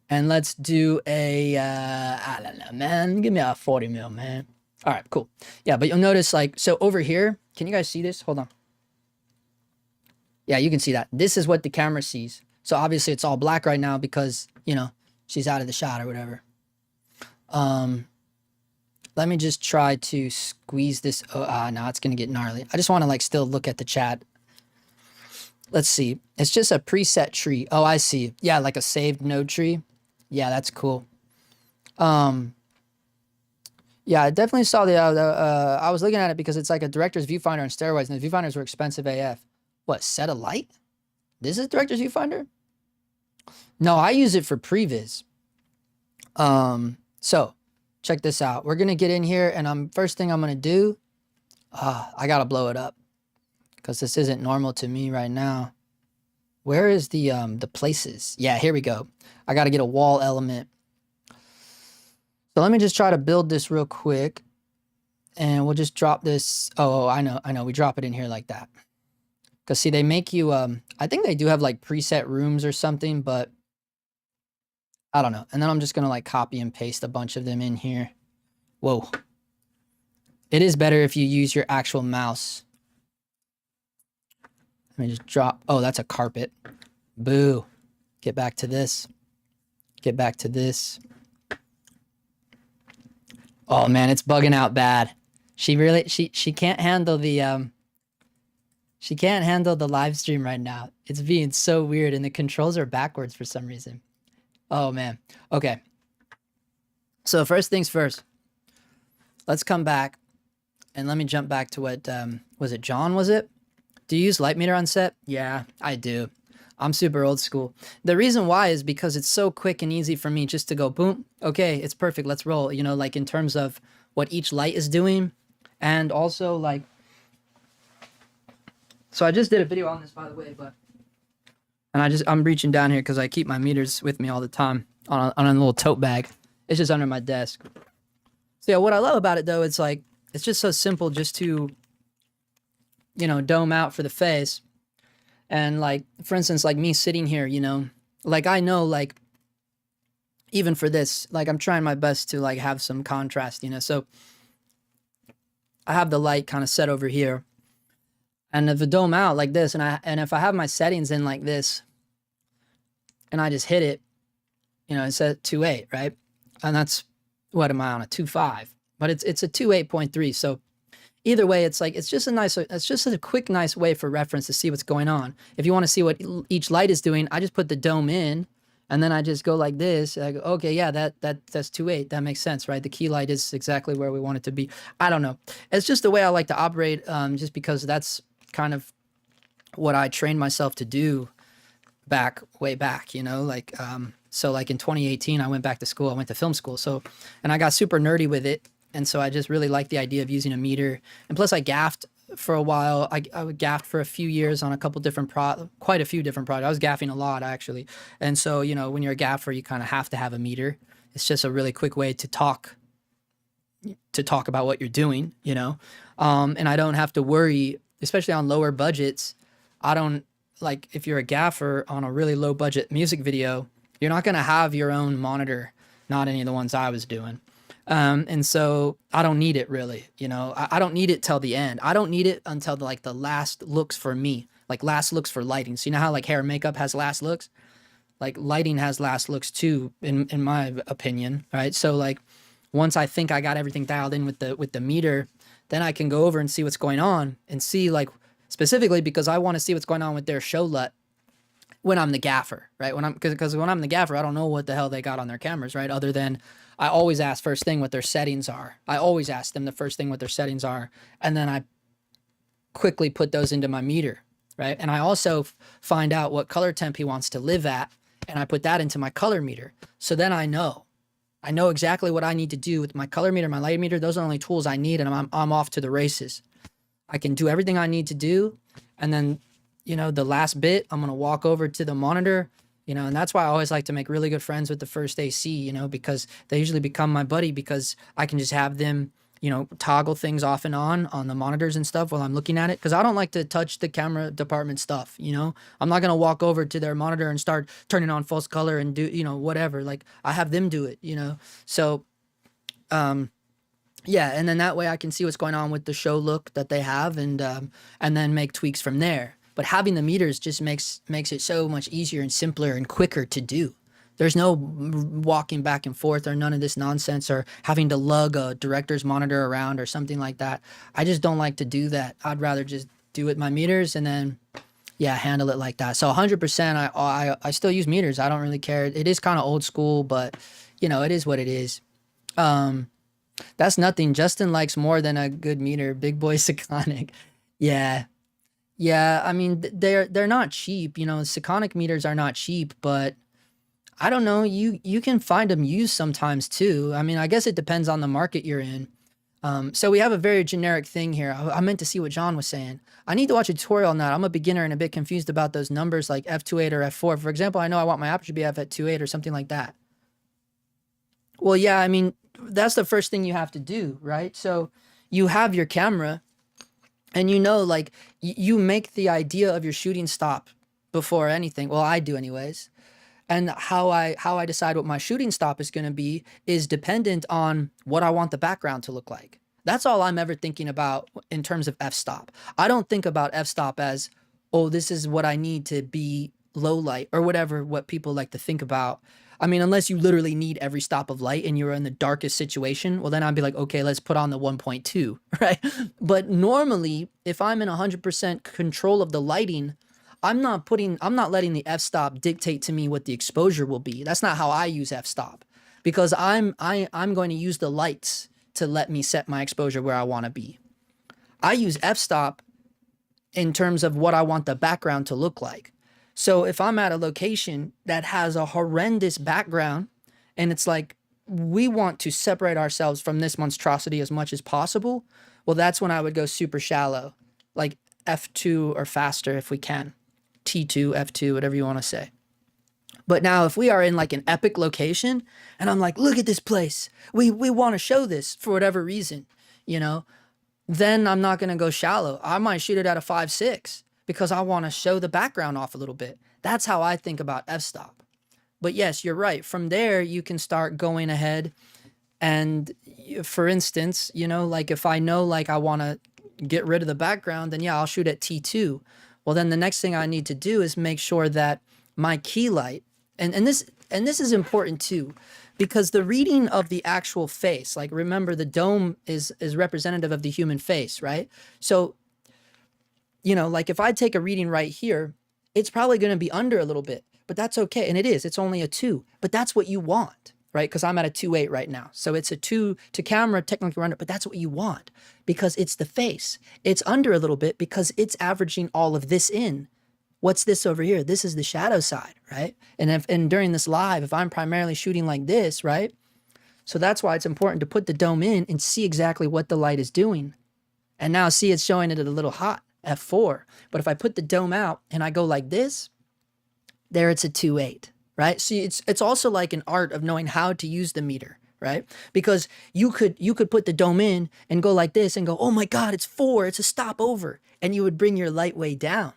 And let's do a, I don't know, man. Give me a 40 mil, man. All right, cool. Yeah, but you'll notice, like, so over here, can you guys see this? Hold on. Yeah, you can see that. This is what the camera sees. So obviously it's all black right now because, you know, she's out of the shot or whatever. Let me just try to squeeze this. Oh, no, it's going to get gnarly. I just want to, like, still look at the chat. Let's see. It's just a preset tree. Oh, I see. Yeah, like a saved node tree. Yeah, that's cool. Yeah, I definitely saw the, I was looking at it because it's like a director's viewfinder on steroids, and the viewfinders were expensive AF. What, set a light? This is director's viewfinder? No, I use it for previs. So check this out. We're going to get in here, and first thing I'm going to do, I got to blow it up because this isn't normal to me right now. Where is the places? Yeah, here we go. I got to get a wall element. So let me just try to build this real quick, and we'll just drop this. Oh, I know. We drop it in here like that. Because see, they make you, I think they do have like preset rooms or something, but I don't know. And then I'm just going to like copy and paste a bunch of them in here. Whoa. It is better if you use your actual mouse. Let me just drop. Oh, that's a carpet. Boo. Get back to this. Get back to this. Oh man, it's bugging out bad. She can't handle the, she can't handle the live stream right now. It's being so weird, and the controls are backwards for some reason. Oh man. Okay. So first things first. Let's come back, and let me jump back to what, was it John, was it? Do you use light meter on set? Yeah, I do. I'm super old school. The reason why is because it's so quick and easy for me just to go, boom, okay, it's perfect, let's roll. You know, like in terms of what each light is doing, and also like, so I just did a video on this, by the way, but, and I'm reaching down here because I keep my meters with me all the time on a little tote bag. It's just under my desk. So yeah, what I love about it though, it's like, it's just so simple just to, you know, dome out for the face. And like, for instance, like me sitting here, you know, like I know, like, even for this, like I'm trying my best to like have some contrast, you know, so I have the light kind of set over here. And if I dome out like this, and if I have my settings in like this, and I just hit it, you know, it's at 2.8, right? And that's, what am I on, a 2.5? But it's a 2.8.3, so either way, it's like, it's just a quick, nice way for reference to see what's going on. If you want to see what each light is doing, I just put the dome in, and then I just go like this. I go, okay, yeah, that's 2.8. That makes sense, right? The key light is exactly where we want it to be. I don't know. It's just the way I like to operate, just because that's kind of what I trained myself to do way back, you know, like, so like in 2018, I went back to school. I went to film school. So, and I got super nerdy with it. And so I just really like the idea of using a meter. And plus I gaffed for a while. I would gaffed for a few years on a couple different quite a few different projects. I was gaffing a lot actually. And so, you know, when you're a gaffer, you kind of have to have a meter. It's just a really quick way to talk about what you're doing, you know? And I don't have to worry, especially on lower budgets. I don't, like, if you're a gaffer on a really low budget music video, you're not going to have your own monitor, not any of the ones I was doing. And so I don't need it really, you know, I don't need it till the end. I don't need it until the last looks for me, like last looks for lighting. So you know how like hair and makeup has last looks? like lighting has last looks too, in my opinion, right? So like once I think I got everything dialed in with the meter, then I can go over and see what's going on and see like specifically because I want to see what's going on with their show LUT when I'm the gaffer, right? Because when I'm the gaffer, I don't know what the hell they got on their cameras, right? Other than I always ask first thing what their settings are. I always ask them the first thing what their settings are, and then I quickly put those into my meter, right? And I also find out what color temp he wants to live at, and I put that into my color meter. So then I know exactly what I need to do with my color meter, my light meter. Those are the only tools I need, and I'm off to the races. I can do everything I need to do, and then, you know, the last bit, I'm going to walk over to the monitor, you know, and that's why I always like to make really good friends with the first AC, you know, because they usually become my buddy because I can just have them, you know, toggle things off and on the monitors and stuff while I'm looking at it. Because I don't like to touch the camera department stuff, you know. I'm not going to walk over to their monitor and start turning on false color and do, you know, whatever. Like, I have them do it, you know. So, yeah, and then that way I can see what's going on with the show look that they have and then make tweaks from there. But having the meters just makes it so much easier and simpler and quicker to do. There's no walking back and forth or none of this nonsense or having to lug a director's monitor around or something like that. I just don't like to do that. I'd rather just do it my meters and then, yeah, handle it like that. So 100%, I still use meters. I don't really care. It is kind of old school, but, you know, it is what it is. That's nothing. Justin likes more than a good meter. Big boy Sekonic. Yeah. Yeah, I mean, they're not cheap. You know, Sekonic meters are not cheap, but I don't know. You can find them used sometimes too. I mean, I guess it depends on the market you're in. So we have a very generic thing here. I meant to see what John was saying. I need to watch a tutorial on that. I'm a beginner and a bit confused about those numbers like f2.8 or f4. For example, I know I want my aperture to be f at 2.8 or something like that. Well, yeah, I mean, that's the first thing you have to do, right? So you have your camera and you know, like you make the idea of your shooting stop before anything. Well, I do anyways. And how I decide what my shooting stop is going to be is dependent on what I want the background to look like. That's all I'm ever thinking about in terms of f-stop. I don't think about f-stop as, oh, this is what I need to be low light or whatever, what people like to think about. I mean, unless you literally need every stop of light and you're in the darkest situation, well, then I'd be like, okay, let's put on the 1.2, right? But normally, if I'm in 100% control of the lighting, I'm not letting the f-stop dictate to me what the exposure will be. That's not how I use f-stop because I'm going to use the lights to let me set my exposure where I want to be. I use f-stop in terms of what I want the background to look like. So if I'm at a location that has a horrendous background and it's like, we want to separate ourselves from this monstrosity as much as possible, well, that's when I would go super shallow, like f2 or faster if we can. T2, F2, whatever you want to say. But now if we are in like an epic location and I'm like, look at this place. We want to show this for whatever reason, you know, then I'm not going to go shallow. I might shoot it at a 5.6 because I want to show the background off a little bit. That's how I think about f-stop. But yes, you're right. From there, you can start going ahead. And for instance, you know, like if I know like I want to get rid of the background, then yeah, I'll shoot at T2. Well, then the next thing I need to do is make sure that my key light, and this is important too, because the reading of the actual face, like remember the dome is representative of the human face, right? So, you know, like if I take a reading right here, it's probably going to be under a little bit, but that's okay. And it is, it's only a 2, but that's what you want, right? Because I'm at a 2.8 right now. So it's a 2 to camera, technically under, but that's what you want because it's the face. It's under a little bit because it's averaging all of this in. What's this over here? This is the shadow side, right? And during this live, if I'm primarily shooting like this, right? So that's why it's important to put the dome in and see exactly what the light is doing. And now see, it's showing it at a little hot, f4. But if I put the dome out and I go like this, there it's a 2.8. Right? See, it's also like an art of knowing how to use the meter, right? Because you could put the dome in and go like this and go, oh my God, it's 4, it's a stop over. And you would bring your light way down.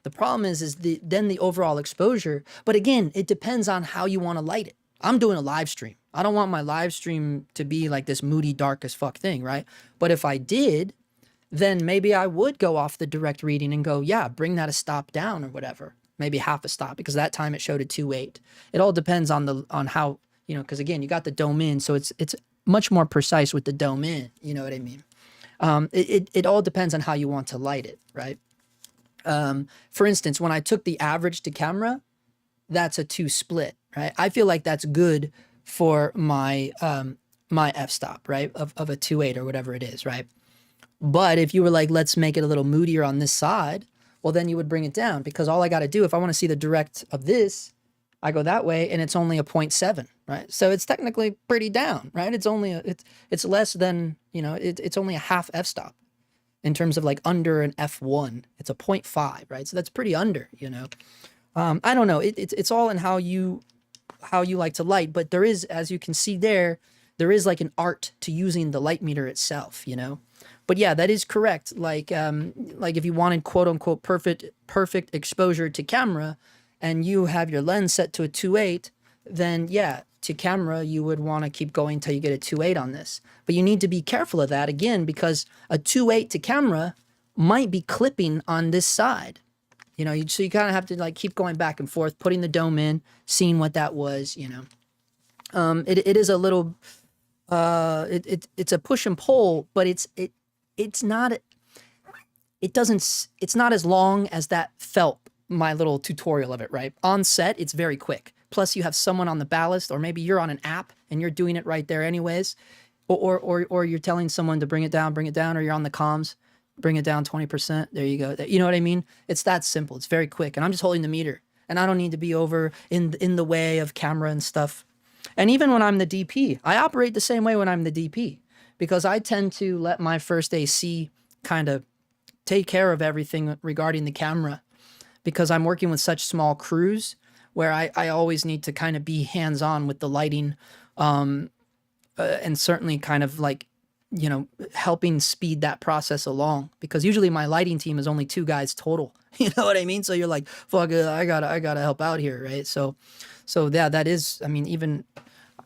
The problem is then the overall exposure. But again, it depends on how you want to light it. I'm doing a live stream. I don't want my live stream to be like this moody, dark as fuck thing, right? But if I did, then maybe I would go off the direct reading and go, yeah, bring that a stop down or whatever. maybe half a stop, because that time it showed a 2.8. It all depends on how, you know, because again, you got the dome in, so it's much more precise with the dome in, you know what I mean? It all depends on how you want to light it, right? For instance, when I took the average to camera, that's a 2 split, right? I feel like that's good for my my f-stop, right? Of a 2.8 or whatever it is, right? But if you were like, let's make it a little moodier on this side, well, then you would bring it down, because all I got to do, if I want to see the direct of this, I go that way, and it's only a 0.7, right? So it's technically pretty down, right? It's only it's less than, you know, it's only a half f-stop in terms of like under an f1. It's a 0.5, right? So that's pretty under, you know. I don't know. It's all in how you like to light, but there is, as you can see there is like an art to using the light meter itself, you know. But yeah, that is correct. Like if you wanted quote unquote perfect exposure to camera, and you have your lens set to a 2.8, then yeah, to camera you would want to keep going till you get a 2.8 on this. But you need to be careful of that, again, because a 2.8 to camera might be clipping on this side. You know, so you kind of have to like keep going back and forth, putting the dome in, seeing what that was, you know. It is a little, it's a push and pull, but it's not as long as that felt, my little tutorial of it, right? On set, it's very quick. Plus you have someone on the ballast, or maybe you're on an app and you're doing it right there anyways. Or you're telling someone to bring it down, or you're on the comms, bring it down 20%. There you go. You know what I mean? It's that simple. It's very quick. And I'm just holding the meter, and I don't need to be over in the way of camera and stuff. And even when I'm the DP, I operate the same way when I'm the DP, because I tend to let my first AC kind of take care of everything regarding the camera, because I'm working with such small crews where I always need to kind of be hands-on with the lighting, and certainly kind of like, you know, helping speed that process along, because usually my lighting team is only 2 guys total. You know what I mean? So you're like, fuck it, I gotta help out here, right? So yeah, that is, I mean, even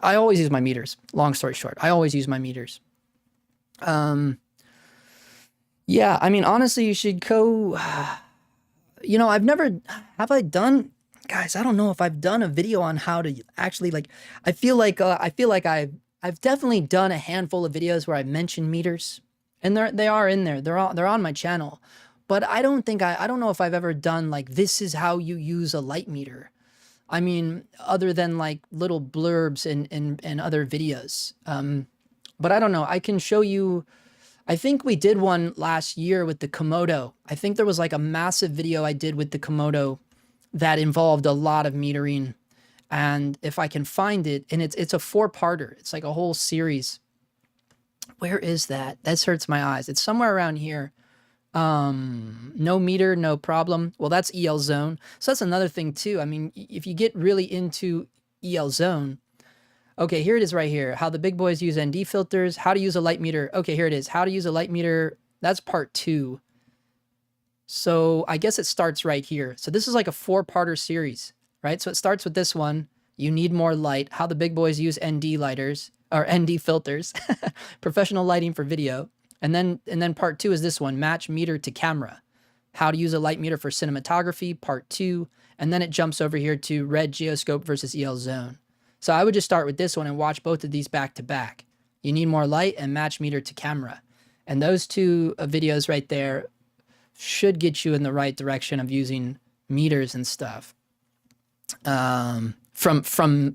I always use my meters. Long story short, I always use my meters. Yeah, I mean, honestly, you should go. You know, have I done, guys, I don't know if I've done a video on how to actually, like, I feel like I've definitely done a handful of videos where I mention meters, and they are in there. They're on my channel, but I don't know if I've ever done like, this is how you use a light meter. I mean, other than like little blurbs in other videos. But I don't know. I can show you. I think we did one last year with the Komodo. I think there was like a massive video I did with the Komodo that involved a lot of metering. And if I can find it, and it's a 4-parter. It's like a whole series. Where is that? That hurts my eyes. It's somewhere around here. No meter, no problem. Well, that's EL zone. So that's another thing too. I mean, if you get really into EL zone, okay, here it is right here. How the big boys use ND filters, how to use a light meter. Okay, here it is. How to use a light meter. That's part 2. So I guess it starts right here. So this is like a 4-parter series, right? So it starts with this one. You need more light. How the big boys use ND lighters, or ND filters. Professional lighting for video. And then part 2 is this one. Match meter to camera. How to use a light meter for cinematography, part 2. And then it jumps over here to red geoscope versus EL zone. So I would just start with this one and watch both of these back to back. You need more light and match meter to camera. And those 2 videos right there should get you in the right direction of using meters and stuff. From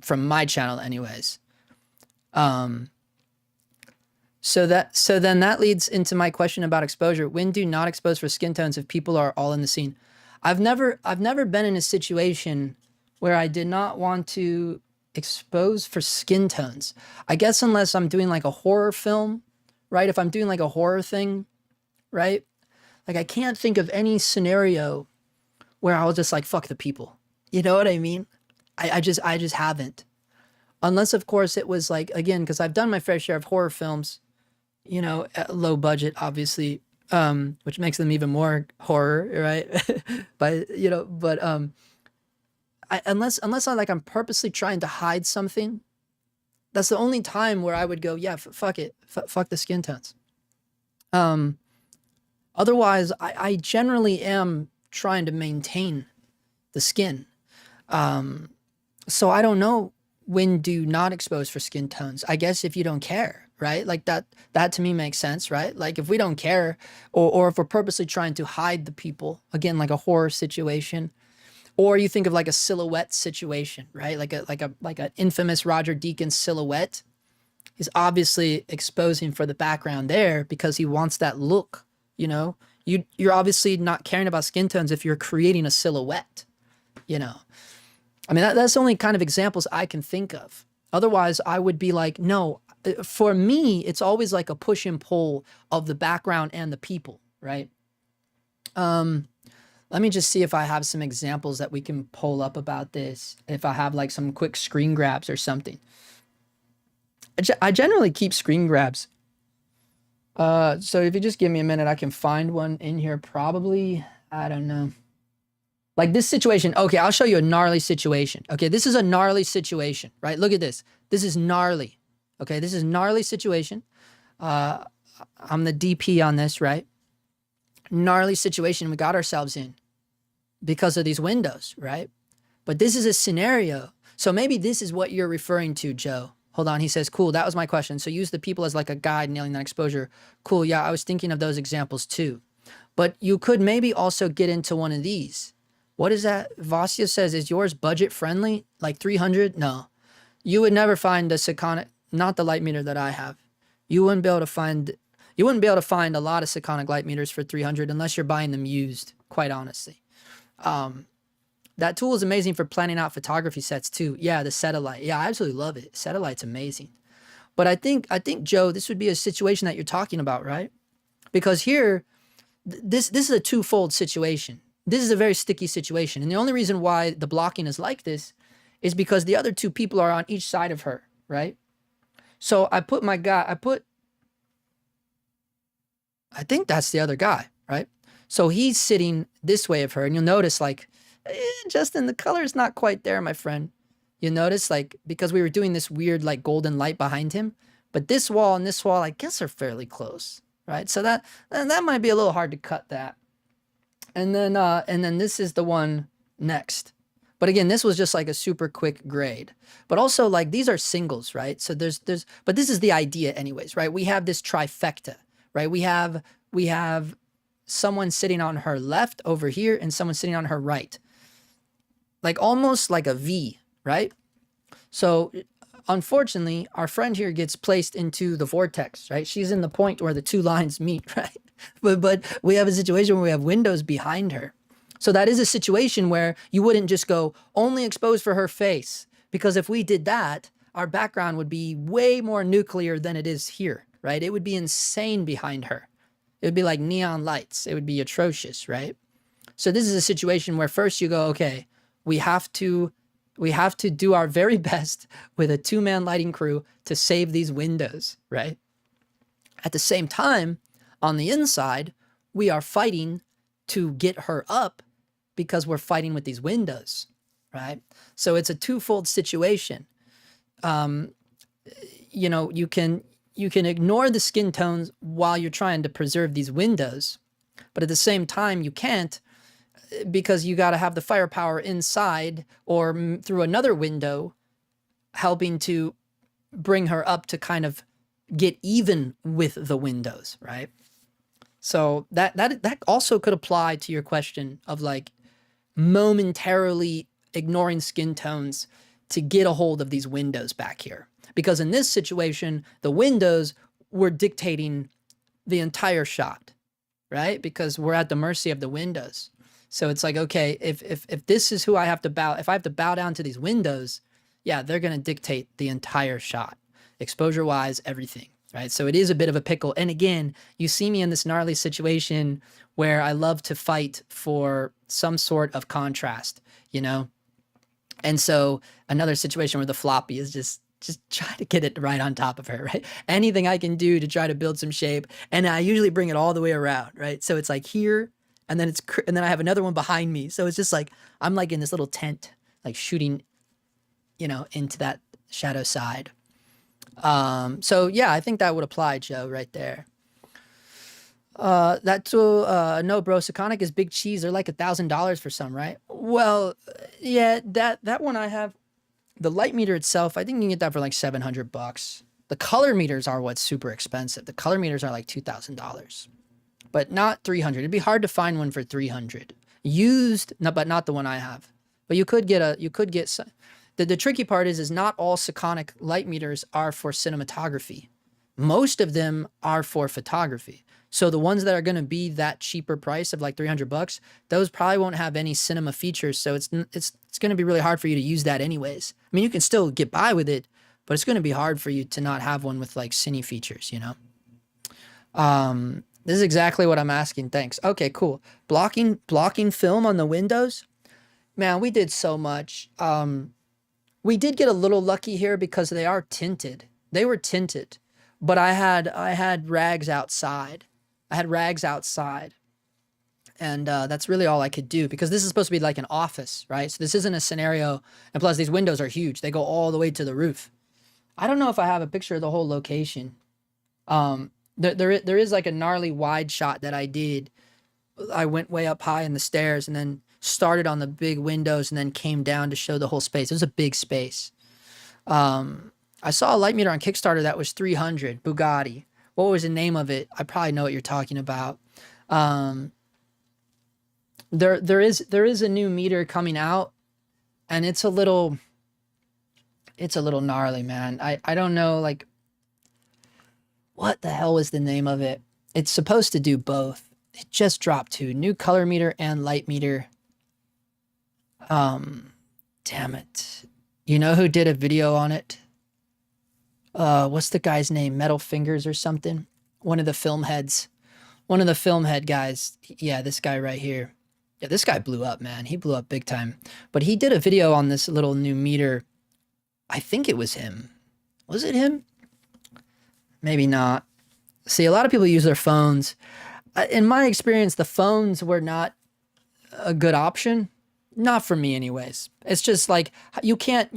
my channel anyways. So then that leads into my question about exposure. When do not expose for skin tones if people are all in the scene? I've never been in a situation where I did not want to expose for skin tones. I guess unless I'm doing like a horror film, right? If I'm doing like a horror thing, right? Like I can't think of any scenario where I was just like, fuck the people. You know what I mean? I just haven't. Unless of course it was like, again, because I've done my fair share of horror films, you know, at low budget, obviously, which makes them even more horror, right? Unless I'm purposely trying to hide something, that's the only time where I would go, yeah, fuck it, fuck the skin tones. Otherwise, I generally am trying to maintain the skin. So I don't know when do not expose for skin tones. I guess if you don't care, right? Like that to me makes sense, right? Like if we don't care, or if we're purposely trying to hide the people, again, like a horror situation, or you think of like a silhouette situation, right? Like an infamous Roger Deakins silhouette. He's obviously exposing for the background there because he wants that look, you know? You're obviously not caring about skin tones if you're creating a silhouette, you know? I mean, that's the only kind of examples I can think of. Otherwise, I would be like, no, for me, it's always like a push and pull of the background and the people, right? Let me just see if I have some examples that we can pull up about this. If I have like some quick screen grabs or something. I generally keep screen grabs. So if you just give me a minute, I can find one in here probably. I don't know. Like this situation. Okay, I'll show you a gnarly situation. Okay, this is a gnarly situation, right? Look at this. This is gnarly. Okay, this is gnarly situation. I'm the DP on this, right? Gnarly situation we got ourselves in because of these windows, right? But this is a scenario. So maybe this is what you're referring to, Joe. Hold on, he says, cool, that was my question. So use the people as like a guide, nailing that exposure. Cool, yeah, I was thinking of those examples too. But you could maybe also get into one of these. What is that? Vasya says, is yours budget friendly? Like 300? No. You would never find the Sekonic, not the light meter that I have. You wouldn't be able to find a lot of Sekonic light meters for 300 unless you're buying them used, quite honestly. That tool is amazing for planning out photography sets too. Yeah, the Satellite. Yeah, I absolutely love it. Satellite's amazing. But I think Joe, this would be a situation that you're talking about, right? Because here, this is a twofold situation. This is a very sticky situation. And the only reason why the blocking is like this is because the other two people are on each side of her, right? So I think that's the other guy, right? So he's sitting this way of her, and you'll notice like, Justin, the color is not quite there, my friend. You notice like, because we were doing this weird like golden light behind him, but this wall and this wall, I guess are fairly close, right? So that might be a little hard to cut that. And then this is the one next. But again, this was just like a super quick grade. But also like these are singles, right? So but this is the idea anyways, right? We have this trifecta, right? We have someone sitting on her left over here and someone sitting on her right. Like almost like a V, right? So unfortunately, our friend here gets placed into the vortex, right? She's in the point where the two lines meet, right? But we have a situation where we have windows behind her. So that is a situation where you wouldn't just go only expose for her face, because if we did that, our background would be way more nuclear than it is here, right? It would be insane behind her. It would be like neon lights. It would be atrocious, right? So this is a situation where first you go, okay, we have to do our very best with a two-man lighting crew to save these windows, right? At the same time, on the inside, we are fighting to get her up because we're fighting with these windows, right? So it's a twofold situation. You know, you can ignore the skin tones while you're trying to preserve these windows, but at the same time, you can't, because you got to have the firepower inside or through another window helping to bring her up to kind of get even with the windows, right? So that also could apply to your question of like momentarily ignoring skin tones to get a hold of these windows back here. Because in this situation, the windows were dictating the entire shot, right? Because we're at the mercy of the windows. So it's like, okay, if this is who I have to if I have to bow down to these windows, yeah, they're going to dictate the entire shot, exposure-wise, everything, right? So it is a bit of a pickle. And again, you see me in this gnarly situation where I love to fight for some sort of contrast, you know? And so another situation where the floppy is just try to get it right on top of her, right? Anything I can do to try to build some shape. And I usually bring it all the way around, right? So it's like here, and then I have another one behind me. So it's just like, I'm like in this little tent, like shooting, you know, into that shadow side. So yeah, I think that would apply, Joe, right there. That no, bro. Sekonic is big cheese. They're like $1,000 for some, right? Well, yeah, that one I have. The light meter itself, I think you can get that for like $700. The color meters are what's super expensive. The color meters are like $2,000, but not 300. It'd be hard to find one for 300 used, no, but not the one I have. But you could get some. The tricky part is not all Sekonic light meters are for cinematography. Most of them are for photography. So the ones that are going to be that cheaper price of like $300, those probably won't have any cinema features. So it's going to be really hard for you to use that anyways. I mean, you can still get by with it, but it's going to be hard for you to not have one with like cine features, you know? This is exactly what I'm asking. Thanks. Okay, cool. Blocking film on the windows. Man, we did so much. We did get a little lucky here because they are tinted. They were tinted, but I had rags outside. And that's really all I could do because this is supposed to be like an office, right? So this isn't a scenario. And plus these windows are huge. They go all the way to the roof. I don't know if I have a picture of the whole location. There is like a gnarly wide shot that I did. I went way up high in the stairs and then started on the big windows and then came down to show the whole space. It was a big space. I saw a light meter on Kickstarter that was 300 Bugatti. What was the name of it? I probably know what you're talking about. There is a new meter coming out, and it's a little gnarly, man. I don't know, like, what the hell was the name of it? It's supposed to do both. It just dropped too. New color meter and light meter. Damn it. You know who did a video on it? What's the guy's name? Metal Fingers or something? One of the film heads. One of the film head guys. Yeah, this guy right here. Yeah, this guy blew up, man. He blew up big time. But he did a video on this little new meter. I think it was him. Was it him? Maybe not. See, a lot of people use their phones. In my experience, the phones were not a good option. Not for me anyways. It's just like, you can't,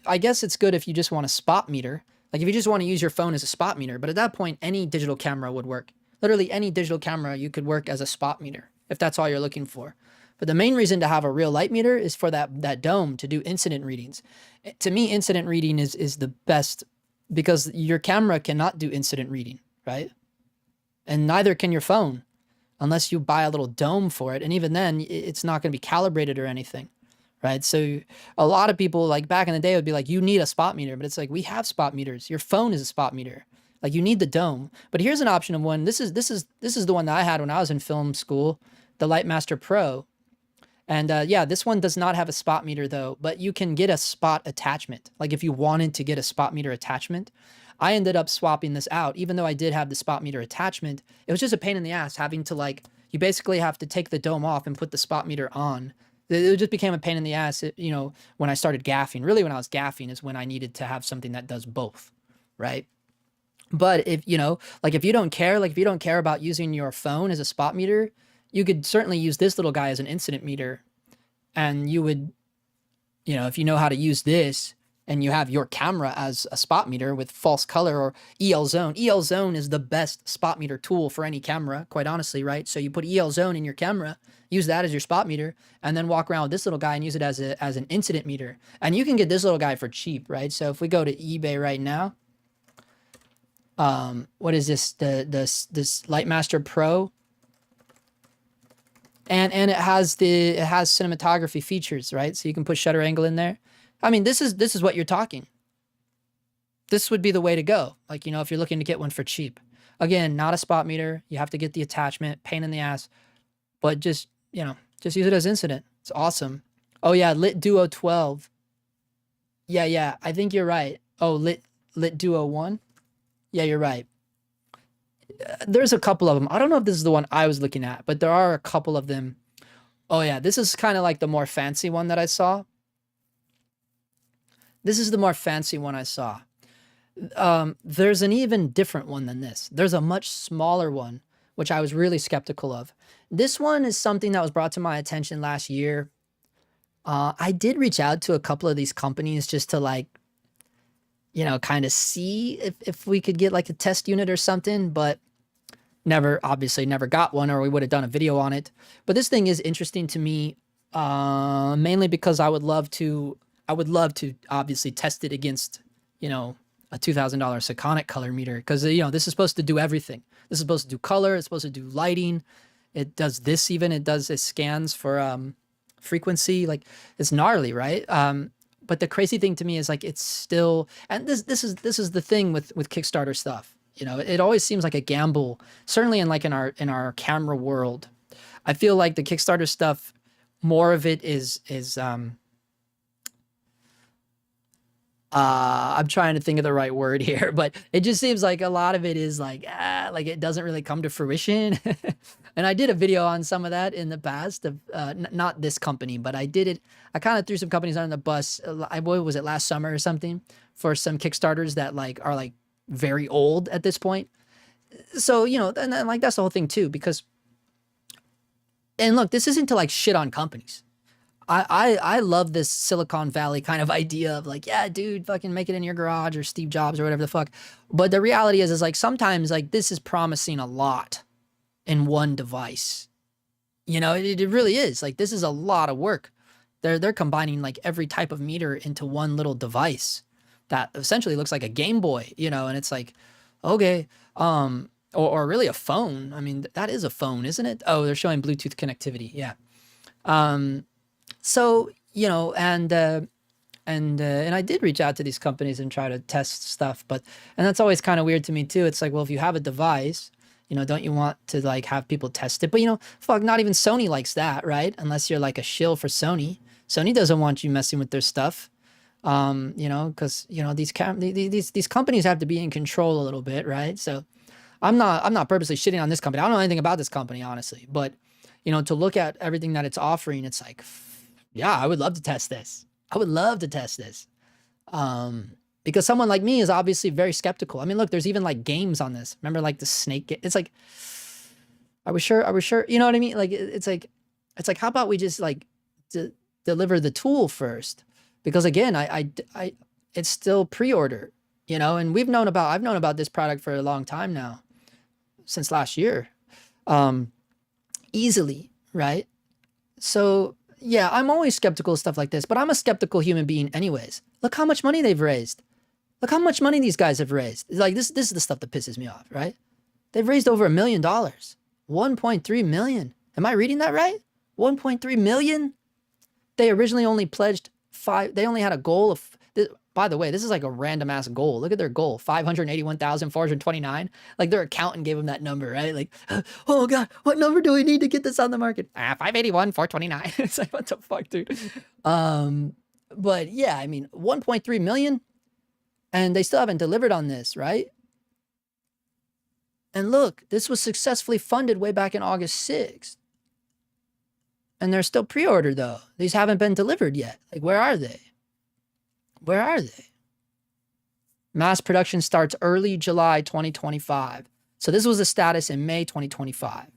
I guess it's good if you just want a spot meter. Like if you just want to use your phone as a spot meter, but at that point, any digital camera would work. Literally any digital camera, you could work as a spot meter if that's all you're looking for. But the main reason to have a real light meter is for that dome to do incident readings. To me, incident reading is the best because your camera cannot do incident reading, right? And neither can your phone unless you buy a little dome for it. And even then, it's not going to be calibrated or anything, right? So a lot of people, like back in the day, would be like, you need a spot meter. But it's like, we have spot meters. Your phone is a spot meter. Like, you need the dome. But here's an option of one. This is the one that I had when I was in film school, the Lightmaster Pro. And yeah, this one does not have a spot meter though, but you can get a spot attachment. Like if you wanted to get a spot meter attachment, I ended up swapping this out. Even though I did have the spot meter attachment, it was just a pain in the ass having to, like, you basically have to take the dome off and put the spot meter on. It just became a pain in the ass, you know, when I started gaffing. Really, when I was gaffing is when I needed to have something that does both, right? But if, you know, like if you don't care, like if you don't care about using your phone as a spot meter, you could certainly use this little guy as an incident meter. And you would, you know, if you know how to use this and you have your camera as a spot meter with false color or EL zone. EL zone is the best spot meter tool for any camera, quite honestly, right? So you put EL zone in your camera, use that as your spot meter, and then walk around with this little guy and use it as an incident meter. And you can get this little guy for cheap, right? So if we go to eBay right now, what is this? This Lightmaster Pro. And it has cinematography features, right? So you can put shutter angle in there. I mean, this is what you're talking. This would be the way to go. Like, you know, if you're looking to get one for cheap. Again, not a spot meter. You have to get the attachment, pain in the ass. But just, you know, just use it as incident. It's awesome. Oh yeah, Lit Duo 12. Yeah, I think you're right. Oh, Lit Duo 1. Yeah, you're right. There's a couple of them. I don't know if this is the one I was looking at, but there are a couple of them. Oh yeah, this is kind of like the more fancy one that I saw. This is the more fancy one I saw. There's an even different one than this. There's a much smaller one, which I was really skeptical of. This one is something that was brought to my attention last year. I did reach out to a couple of these companies just to, like, you know, kind of see if we could get like a test unit or something, but obviously never got one, or we would have done a video on it. But this thing is interesting to me, mainly because I would love to obviously test it against, you know, a $2,000 Sekonic color meter, because, you know, this is supposed to do everything. This is supposed to do color. It's supposed to do lighting. It does this even. It scans for frequency. Like, it's gnarly, right? But the crazy thing to me is, like, it's still, and this is the thing with Kickstarter stuff. You know, it always seems like a gamble. Certainly in our camera world, I feel like the Kickstarter stuff, more of it is I'm trying to think of the right word here, but it just seems like a lot of it is like it doesn't really come to fruition. And I did a video on some of that in the past of not this company, but I did it. I kind of threw some companies on the bus. What was it, last summer or something, for some Kickstarters that like are like very old at this point. So, you know, and like that's the whole thing too, because, and look, this isn't to like shit on companies. I love this Silicon Valley kind of idea of like, yeah, dude, fucking make it in your garage, or Steve Jobs or whatever the fuck. But the reality is like sometimes like this is promising a lot in one device. You know, it really is. Like, this is a lot of work. They're combining like every type of meter into one little device that essentially looks like a Game Boy, you know, and it's like, okay, or really a phone. I mean, that is a phone, isn't it? Oh, they're showing Bluetooth connectivity. Yeah. So, you know, and I did reach out to these companies and try to test stuff, and that's always kind of weird to me too. It's like, well, if you have a device, you know, don't you want to like have people test it? But, you know, fuck, not even Sony likes that, right? Unless you're like a shill for Sony. Sony doesn't want you messing with their stuff. You know, because, you know, these companies have to be in control a little bit, right? So I'm not purposely shitting on this company. I don't know anything about this company, honestly, but, you know, to look at everything that it's offering, it's like, yeah, I would love to test this. I would love to test this. Because someone like me is obviously very skeptical. I mean, look, there's even like games on this. Remember like the snake game? It's like, are we sure? You know what I mean? Like, it's like, how about we just like deliver the tool first? Because again, it's still pre-order, you know, and I've known about this product for a long time now, since last year, easily, right? So yeah, I'm always skeptical of stuff like this, but I'm a skeptical human being anyways. Look how much money they've raised. Look how much money these guys have raised. Like, this is the stuff that pisses me off, right? They've raised over $1 million, 1.3 million. Am I reading that right? 1.3 million? They originally only pledged they only had a goal of, by the way, this is like a random ass goal. Look at their goal, 581,429. Like, their accountant gave them that number, right? Like, oh God, what number do we need to get this on the market? 581,429. It's like, what the fuck, dude? But yeah, I mean, 1.3 million, and they still haven't delivered on this, right? And look, this was successfully funded way back in August 6th. And they're still pre-ordered though. These haven't been delivered yet. Like, where are they? Where are they? Mass production starts early July 2025. So this was the status in May 2025.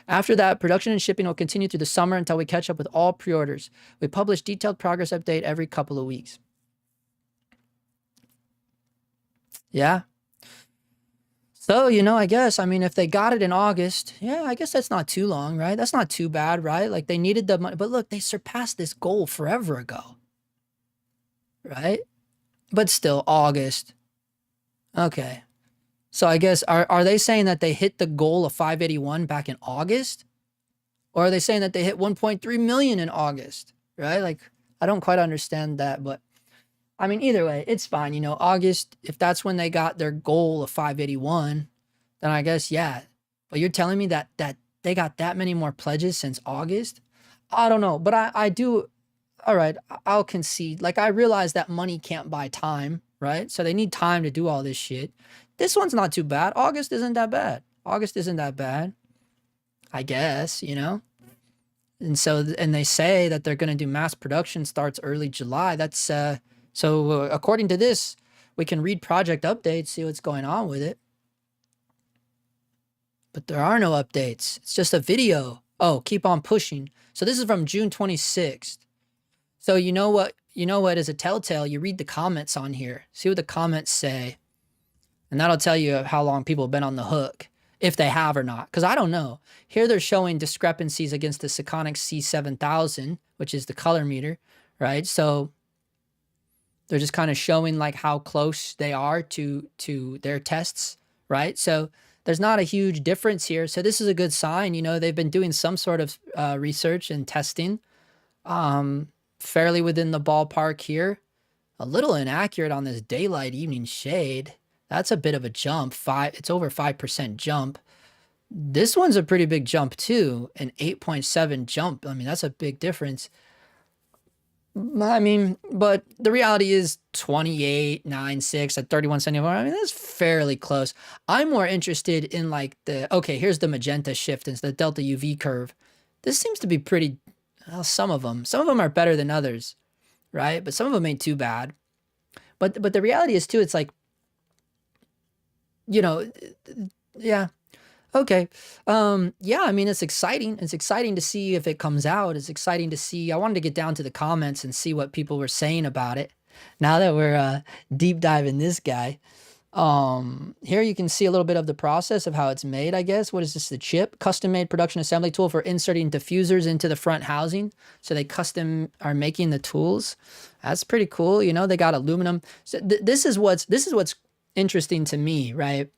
After that, production and shipping will continue through the summer until we catch up with all pre-orders. We publish detailed progress update every couple of weeks. Yeah. So, you know, I guess, I mean, if they got it in August, yeah, I guess that's not too long, right? That's not too bad, right? Like, they needed the money, but look, they surpassed this goal forever ago, right? But still, August. Okay. So I guess, are they saying that they hit the goal of 581 back in August? Or are they saying that they hit 1.3 million in August, right? Like, I don't quite understand that, but I mean, either way, it's fine. You know, August, if that's when they got their goal of 581, then I guess, yeah. But you're telling me that they got that many more pledges since August? I don't know, but I do. All right, I'll concede. Like, I realize that money can't buy time, right? So they need time to do all this shit. This one's not too bad. August isn't that bad. August isn't that bad, I guess, you know? And so, and they say that they're going to do mass production starts early July. That's, so according to this, we can read project updates, see what's going on with it. But there are no updates. It's just a video. Oh, keep on pushing. So this is from June 26th. So you know what is a telltale? You read the comments on here. See what the comments say. And that'll tell you how long people have been on the hook. if they have or not, because I don't know. Here they're showing discrepancies against the Sekonic C7000, which is the color meter, right? So they're just kind of showing like how close they are to their tests, right? So there's not a huge difference here. So this is a good sign. You know, they've been doing some sort of research and testing, fairly within the ballpark here. A little inaccurate on this daylight evening shade. That's a bit of a jump. It's over 5% jump. This one's a pretty big jump too, an 8.7 jump. I mean, that's a big difference. I mean, but the reality is 28.96 at 31.74. I mean, that's fairly close. I'm more interested in like okay, here's the magenta shift and the delta UV curve. This seems to be pretty, well, some of them are better than others, right? But some of them ain't too bad. But the reality is too, it's like, you know, yeah. Okay. Yeah, I mean, it's exciting. It's exciting to see if it comes out. It's exciting to see. I wanted to get down to the comments and see what people were saying about it. Now that we're deep diving this guy. Here you can see a little bit of the process of how it's made, I guess. What is this? The chip? Custom made production assembly tool for inserting diffusers into the front housing. So they custom are making the tools. That's pretty cool. You know, they got aluminum. So this is what's interesting to me, right?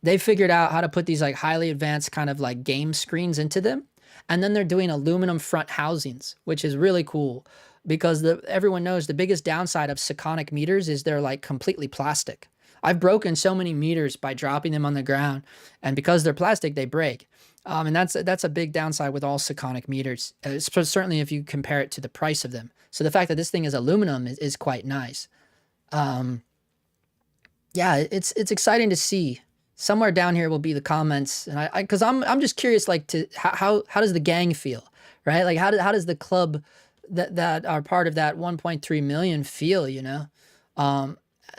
They figured out how to put these like highly advanced kind of like game screens into them. And then they're doing aluminum front housings, which is really cool because everyone knows the biggest downside of Sekonic meters is they're like completely plastic. I've broken so many meters by dropping them on the ground, and because they're plastic, they break. And that's a big downside with all Sekonic meters, certainly if you compare it to the price of them. So the fact that this thing is aluminum is quite nice. Yeah, it's exciting to see. Somewhere down here will be the comments, and because I'm just curious, like, to how does the gang feel, right? Like how does the club that are part of that 1.3 million feel, you know?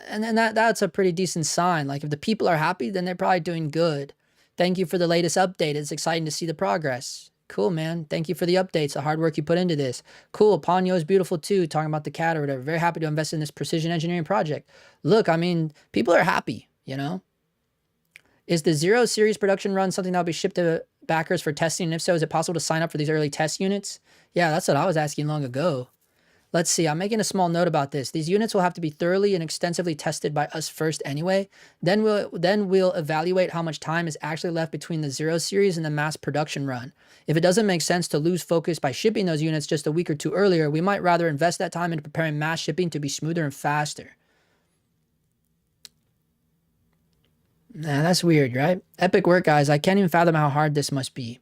And then that's a pretty decent sign. Like if the people are happy, then they're probably doing good. Thank you for the latest update. It's exciting to see the progress. Cool, man. Thank you for the updates, the hard work you put into this. Cool. Ponyo is beautiful too, talking about the cat or whatever. Very happy to invest in this precision engineering project. Look, I mean, people are happy, you know? Is the 0 series production run something that'll be shipped to backers for testing? And if so, is it possible to sign up for these early test units? Yeah, that's what I was asking long ago. Let's see. I'm making a small note about this. These units will have to be thoroughly and extensively tested by us first anyway. Then we'll evaluate how much time is actually left between the 0 series and the mass production run. If it doesn't make sense to lose focus by shipping those units just a week or two earlier, we might rather invest that time into preparing mass shipping to be smoother and faster. Nah, that's weird, right? Epic work, guys. I can't even fathom how hard this must be.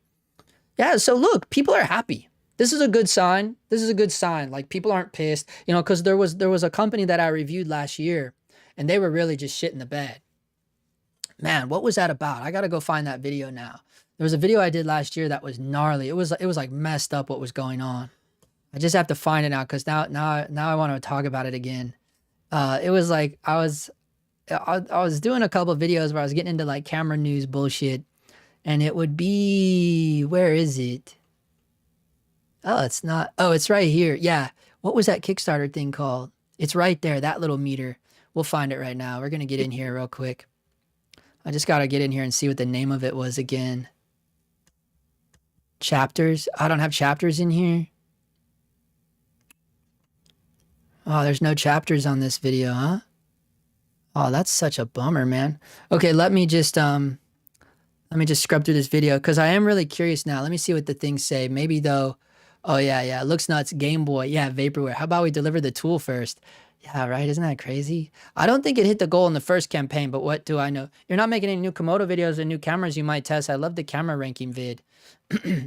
Yeah, so look, people are happy. This is a good sign. This is a good sign. Like, people aren't pissed, you know, because there was a company that I reviewed last year, and they were really just shitting the bed. Man, what was that about? I got to go find that video now. There was a video I did last year that was gnarly. It was like messed up what was going on. I just have to find it now because now I want to talk about it again. It was like I was doing a couple of videos where I was getting into like camera news bullshit, and it would be, where is it? Oh, it's not. Oh, it's right here. Yeah. What was that Kickstarter thing called? It's right there, that little meter. We'll find it right now. We're going to get in here real quick. I just got to get in here and see what the name of it was again. Chapters. I don't have chapters in here. Oh, there's no chapters on this video, huh? Oh, that's such a bummer, man. Okay, let me just scrub through this video because I am really curious now. Let me see what the things say. Maybe though. Oh yeah, it looks nuts. Game Boy, yeah, vaporware. How about we deliver the tool first? Yeah, right. Isn't that crazy? I don't think it hit the goal in the first campaign, but what do I know? You're not making any new Komodo videos or new cameras you might test. I love the camera ranking vid.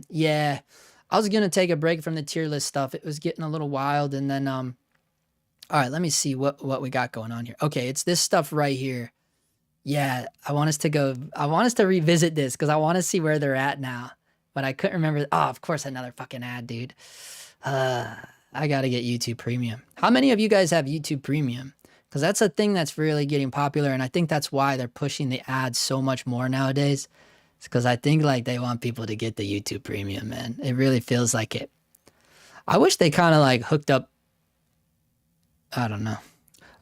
Yeah, I was gonna take a break from the tier list stuff. It was getting a little wild, and then all right, let me see what we got going on here. Okay, it's this stuff right here. Yeah, I want us to revisit this because I want to see where they're at now. But I couldn't remember. Oh, of course, another fucking ad, dude. I got to get YouTube Premium. How many of you guys have YouTube Premium? Because that's a thing that's really getting popular, and I think that's why they're pushing the ads so much more nowadays. It's because I think like they want people to get the YouTube Premium, man. It really feels like it. I wish they kind of like hooked up. I don't know.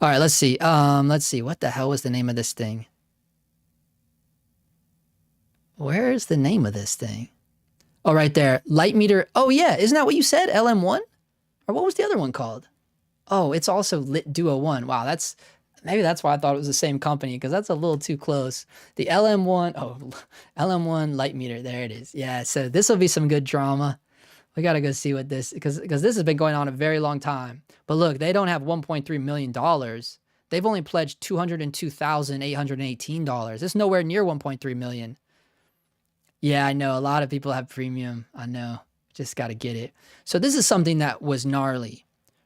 All right, let's see. Let's see. What the hell was the name of this thing? Where's the name of this thing? Oh, right there. Light meter. Oh, yeah. Isn't that what you said? LM1? Or what was the other one called? Oh, it's also Lit Duo 1. Wow, maybe that's why I thought it was the same company, because that's a little too close. The LM1, oh, LM1 light meter. There it is. Yeah, so this will be some good drama. We got to go see what this, because this has been going on a very long time. But look, they don't have $1.3 million. They've only pledged $202,818. It's nowhere near 1.3 million. Yeah, I know. A lot of people have premium. I know. Just got to get it. So this is something that was gnarly,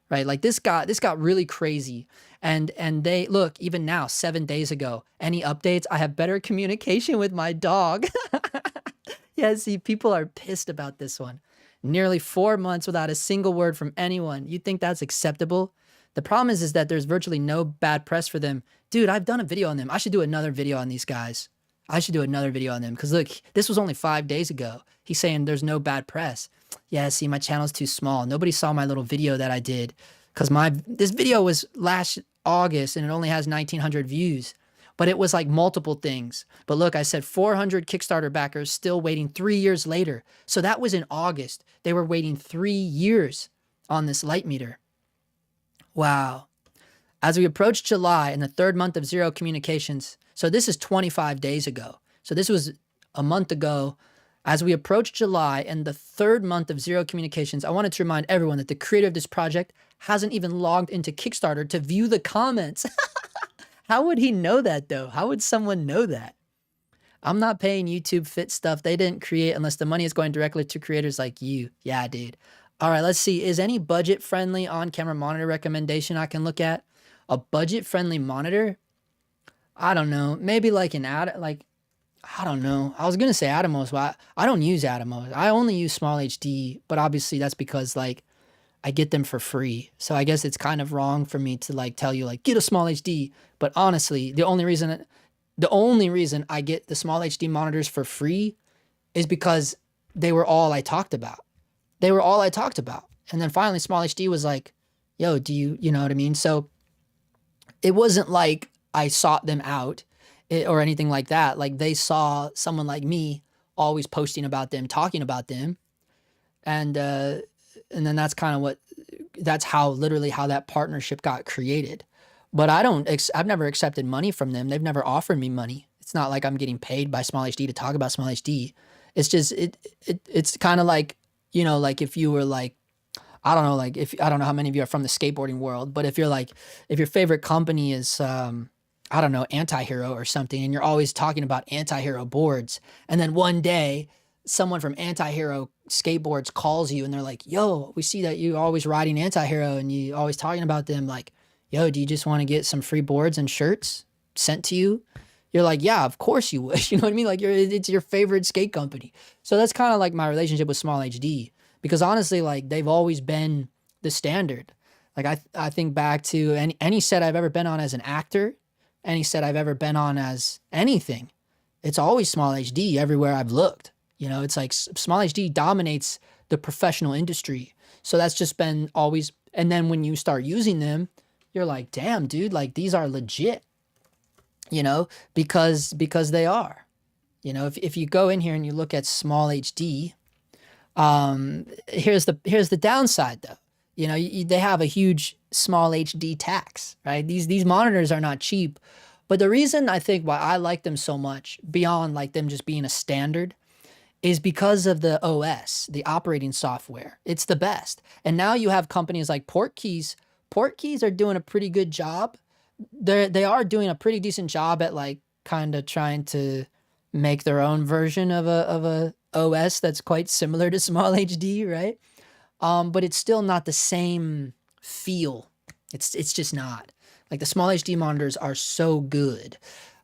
right? Like this got really crazy. And they, look, even now, 7 days ago, any updates? I have better communication with my dog. Yeah, see, people are pissed about this one. Nearly 4 months without a single word from anyone. You think that's acceptable? The problem is that there's virtually no bad press for them. Dude, I've done a video on them. I should do another video on these guys. I should do another video on them, because look, this was only 5 days ago. He's saying there's no bad press. Yeah, see, my channel's too small. Nobody saw my little video that I did, because this video was last August and it only has 1,900 views. But it was like multiple things. But look, I said 400 Kickstarter backers still waiting 3 years later. So that was in August. They were waiting 3 years on this light meter. Wow. As we approach July and the third month of zero communications, so this is 25 days ago. So this was a month ago. As we approach July and the third month of zero communications, I wanted to remind everyone that the creator of this project hasn't even logged into Kickstarter to view the comments. How would he know that, though? How would someone know that? I'm not paying YouTube Fit stuff they didn't create unless the money is going directly to creators like you. Yeah, dude. All right, let's see. Is any budget-friendly on-camera monitor recommendation I can look at? A budget-friendly monitor? I don't know. Maybe like I don't know. I was going to say Atomos, but I don't use Atomos. I only use SmallHD, but obviously that's because like I get them for free. So I guess it's kind of wrong for me to like tell you like get a SmallHD. But honestly, the only reason I get the SmallHD monitors for free is because they were all I talked about. They were all I talked about. And then finally SmallHD was like, yo, you know what I mean? So it wasn't like I sought them out or anything like that. Like they saw someone like me always posting about them, talking about them. And then that's kind of that's how that partnership got created. But I've never accepted money from them. They've never offered me money. It's not like I'm getting paid by SmallHD to talk about SmallHD. It's just, it's kind of like, you know, like if you were like, I don't know, like I don't know how many of you are from the skateboarding world, but if your favorite company is, I don't know, Antihero or something, and you're always talking about Antihero boards, and then one day someone from Antihero skateboards calls you and they're like, yo, we see that you're always riding Antihero and you always talking about them. Like, yo, do you just want to get some free boards and shirts sent to you? You're like, yeah, of course you would. You know what I mean? Like it's your favorite skate company. So that's kind of like my relationship with SmallHD, because honestly, like they've always been the standard. Like I think back to any set I've ever been on as an actor, any set I've ever been on as anything, it's always SmallHD everywhere I've looked. You know, it's like SmallHD dominates the professional industry. So that's just been always. And then when you start using them, you're like, damn, dude, like these are legit, you know, because they are. You know, if you go in here and you look at SmallHD, here's the downside though. You know, they have a huge SmallHD tax, right? These monitors are not cheap. But the reason I think why I like them so much, beyond like them just being a standard, is because of the OS, the operating software. It's the best. And now you have companies like Portkeys. Portkeys are doing a pretty good job. They are doing a pretty decent job at like kind of trying to make their own version of a OS that's quite similar to SmallHD, right? But it's still not the same feel. It's just not. Like the SmallHD monitors are so good.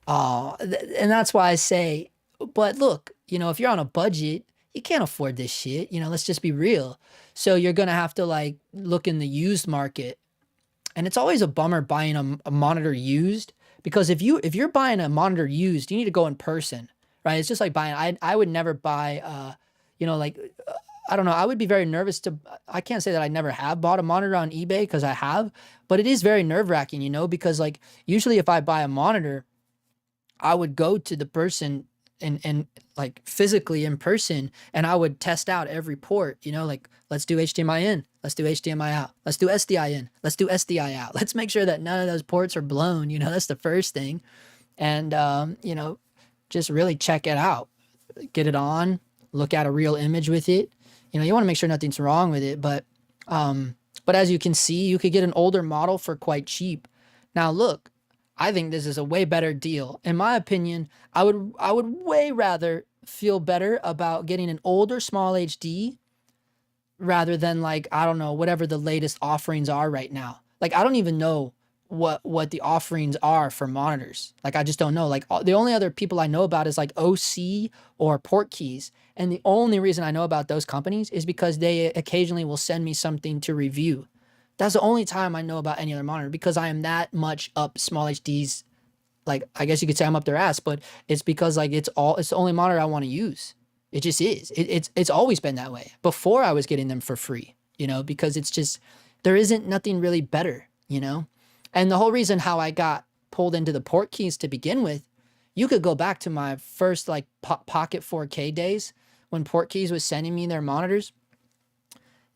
And that's why I say, but look, you know, if you're on a budget, you can't afford this shit. You know, let's just be real. So you're going to have to like look in the used market. And it's always a bummer buying a monitor used, because if you're buying a monitor used, you need to go in person, right? It's just like buying, I would never buy, you know, like, I don't know. I would be very nervous I can't say that I never have bought a monitor on eBay, because I have, but it is very nerve wracking, you know, because like usually if I buy a monitor, I would go to the person and like physically in person, and I would test out every port, you know, like let's do HDMI in, let's do HDMI out, let's do SDI in, let's do SDI out. Let's make sure that none of those ports are blown, you know, that's the first thing. And, you know, just really check it out, get it on, look at a real image with it. You know, you want to make sure nothing's wrong with it, but as you can see, you could get an older model for quite cheap. Now look, I think this is a way better deal. In my opinion, I would way rather feel better about getting an older small HD rather than like, I don't know, whatever the latest offerings are right now. Like, I don't even know what the offerings are for monitors. Like, I just don't know. Like, the only other people I know about is like OC or Portkeys. And the only reason I know about those companies is because they occasionally will send me something to review. That's the only time I know about any other monitor, because I am that much up small HDs. Like, I guess you could say I'm up their ass, but it's because like it's the only monitor I want to use. It just is. It's always been that way before I was getting them for free, you know, because it's just, there isn't nothing really better, you know? And the whole reason how I got pulled into the Portkeys to begin with, you could go back to my first like Pocket 4K days when Portkeys was sending me their monitors.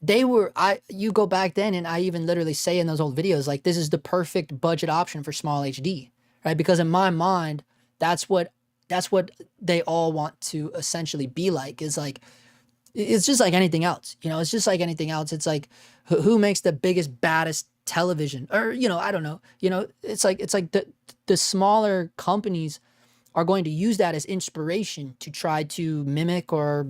You go back then, and I even literally say in those old videos, like, this is the perfect budget option for small HD, right? Because in my mind, that's what they all want to essentially be like, is like, it's just like anything else, you know, it's just like anything else. It's like, who makes the biggest, baddest television, or, you know, I don't know, you know, it's like the smaller companies are going to use that as inspiration to try to mimic or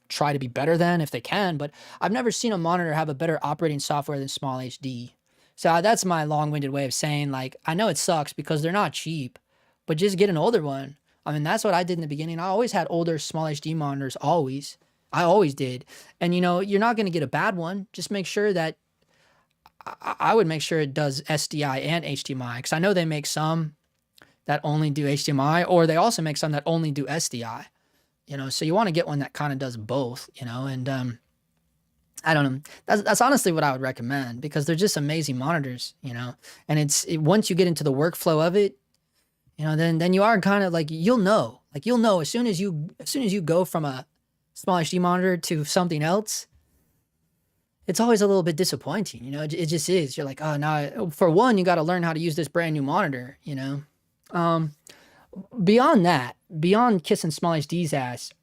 try to be better than, if they can. But I've never seen a monitor have a better operating software than small HD. So that's my long-winded way of saying, like, I know it sucks because they're not cheap, but just get an older one. I mean, that's what I did in the beginning. I always had older small HD monitors, always. I always did. And, you know, you're not going to get a bad one. Just make sure that, I would make sure it does SDI and HDMI, because I know they make some that only do HDMI, or they also make some that only do SDI. You know, so you want to get one that kind of does both, you know, and I don't know. That's honestly what I would recommend, because they're just amazing monitors, you know. And once you get into the workflow of it, you know, then you are kind of like, you'll know as soon as you go from a small HD monitor to something else, it's always a little bit disappointing, you know. It just is. You're like, oh, now for one, you got to learn how to use this brand new monitor, you know. Beyond that, beyond kissing small HD's ass,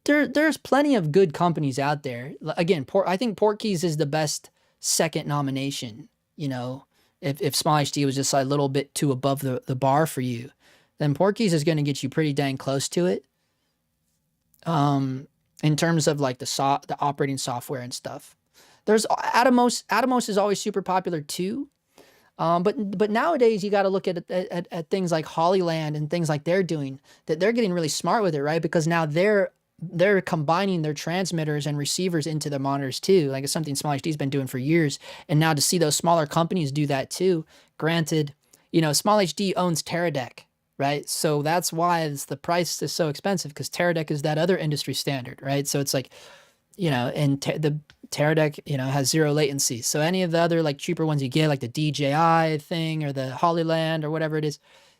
there's plenty of good companies out there. Again, I think Portkeys is the best second nomination. You know, if small HD was just a little bit too above the bar for you, then Portkeys is going to get you pretty dang close to it. In terms of like the operating software and stuff. There's Atomos. Atomos is always super popular too. But nowadays you got to look at things like Hollyland and things like they're doing, that they're getting really smart with it, right? Because now they're combining their transmitters and receivers into their monitors too. Like, it's something Small HD's been doing for years. And now to see those smaller companies do that too, granted, you know, Small HD owns Teradek, right? So that's why the price is so expensive, because Teradek is that other industry standard, right? So it's like, you know, and the Teradek, you know, has zero latency. So any of the other like cheaper ones you get, like the DJI thing or the Hollyland or whatever it is,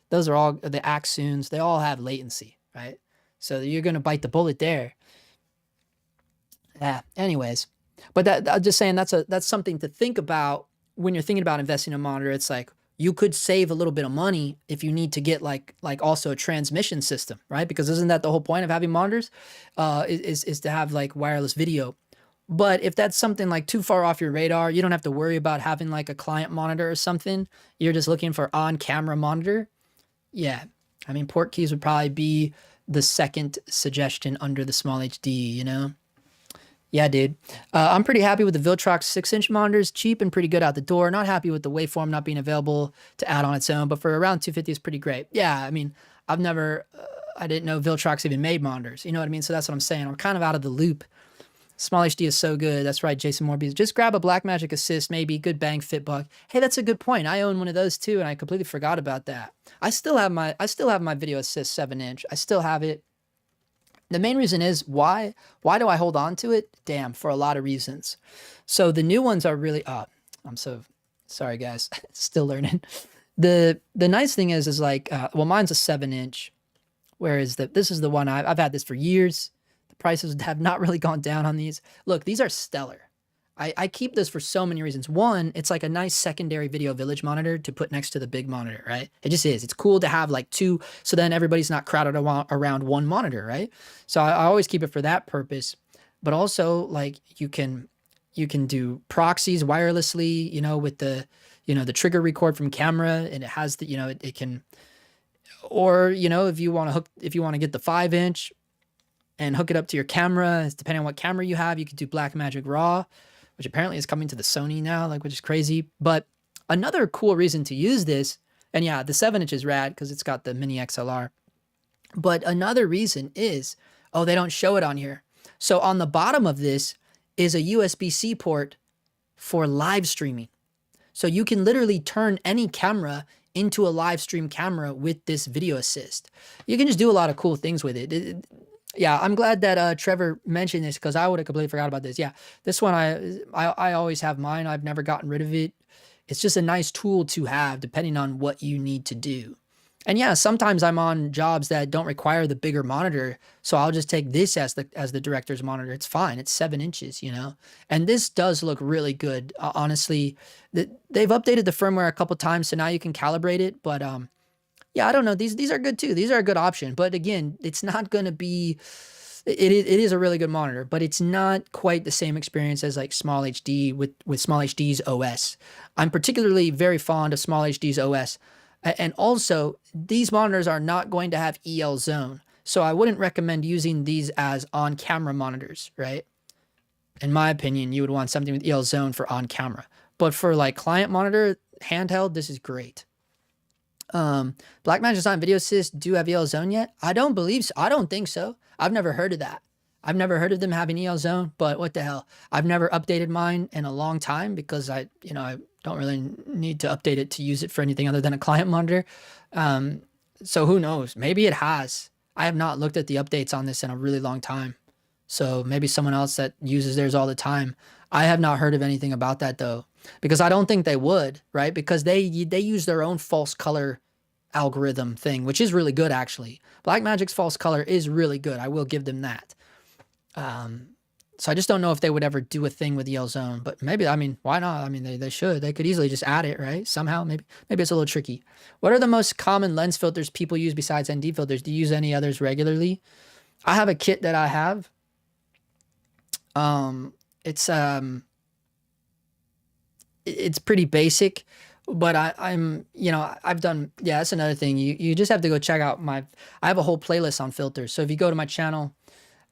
those are all the Axuns. They all have latency, right? So you're going to bite the bullet there. Yeah. Anyways, but I'm just saying that's something to think about when you're thinking about investing in a monitor. It's like, you could save a little bit of money if you need to get like also a transmission system, right? Because isn't that the whole point of having monitors? Is to have like wireless video. But if that's something like too far off your radar, you don't have to worry about having like a client monitor or something. You're just looking for on-camera monitor. Yeah, I mean, Portkeys would probably be the second suggestion under the small HD, you know? Yeah, dude. I'm pretty happy with the Viltrox 6-inch monitors. Cheap and pretty good out the door. Not happy with the waveform not being available to add on its own, but for around $250 is pretty great. Yeah, I mean, I didn't know Viltrox even made monitors. You know what I mean? So that's what I'm saying. I'm kind of out of the loop. Small HD is so good. That's right, Jason Morbius. Just grab a Blackmagic Assist, maybe. Good bang fit buck. Hey, that's a good point. I own one of those too, and I completely forgot about that. I still have my Video Assist 7-inch. I still have it. The main reason is why do I hold on to it? Damn, for a lot of reasons. So the new ones are really, I'm so sorry guys, still learning. The nice thing is like, well, mine's a 7-inch, Where is the, this is the one I've had this for years. The prices have not really gone down on these. Look, these are stellar. I keep this for so many reasons. One, it's like a nice secondary video village monitor to put next to the big monitor, right? It just is. It's cool to have like two, so then everybody's not crowded around one monitor, right? So I always keep it for that purpose. But also, like, you can do proxies wirelessly, you know, with the, you know, the trigger record from camera, and it has the, you know, it can, or, you know, if you want to get the 5-inch and hook it up to your camera, depending on what camera you have, you could do Blackmagic RAW, which apparently is coming to the Sony now, like, which is crazy. But another cool reason to use this, and yeah, the 7-inch is rad because it's got the mini XLR. But another reason is, oh, they don't show it on here. So on the bottom of this is a USB-C port for live streaming. So you can literally turn any camera into a live stream camera with this video assist. You can just do a lot of cool things with it. Yeah, I'm glad that Trevor mentioned this because I would have completely forgot about this. Yeah, this one, I always have mine. I've never gotten rid of it. It's just a nice tool to have depending on what you need to do. And yeah, sometimes I'm on jobs that don't require the bigger monitor, so I'll just take this as the director's monitor. It's fine. It's 7 inches, you know. And this does look really good. Honestly, they've updated the firmware a couple times, so now you can calibrate it. But yeah, I don't know. These are good too. These are a good option. But again, it's not going to be. It is a really good monitor, but it's not quite the same experience as like SmallHD with SmallHD's OS. I'm particularly very fond of SmallHD's OS. And also, these monitors are not going to have EL zone. So I wouldn't recommend using these as on-camera monitors, right? In my opinion, you would want something with EL zone for on-camera. But for like client monitor, handheld, this is great. Blackmagic Design Video Assist do have EL zone yet? I don't believe so. I don't think so. I've never heard of that. I've never heard of them having EL zone, but what the hell? I've never updated mine in a long time because I don't really need to update it to use it for anything other than a client monitor. So who knows? Maybe it has. I have not looked at the updates on this in a really long time. So maybe someone else that uses theirs all the time. I have not heard of anything about that though, because I don't think they would, right? Because they use their own false color algorithm thing, which is really good actually. Blackmagic's false color is really good. I will give them that. So I just don't know if they would ever do a thing with EL zone, but maybe, I mean, why not? I mean, they should. They could easily just add it, right? Somehow, maybe it's a little tricky. What are the most common lens filters people use besides ND filters? Do you use any others regularly? I have a kit that I have. It's pretty basic, but I've done, yeah, that's another thing. You just have to go check out I have a whole playlist on filters. So if you go to my channel,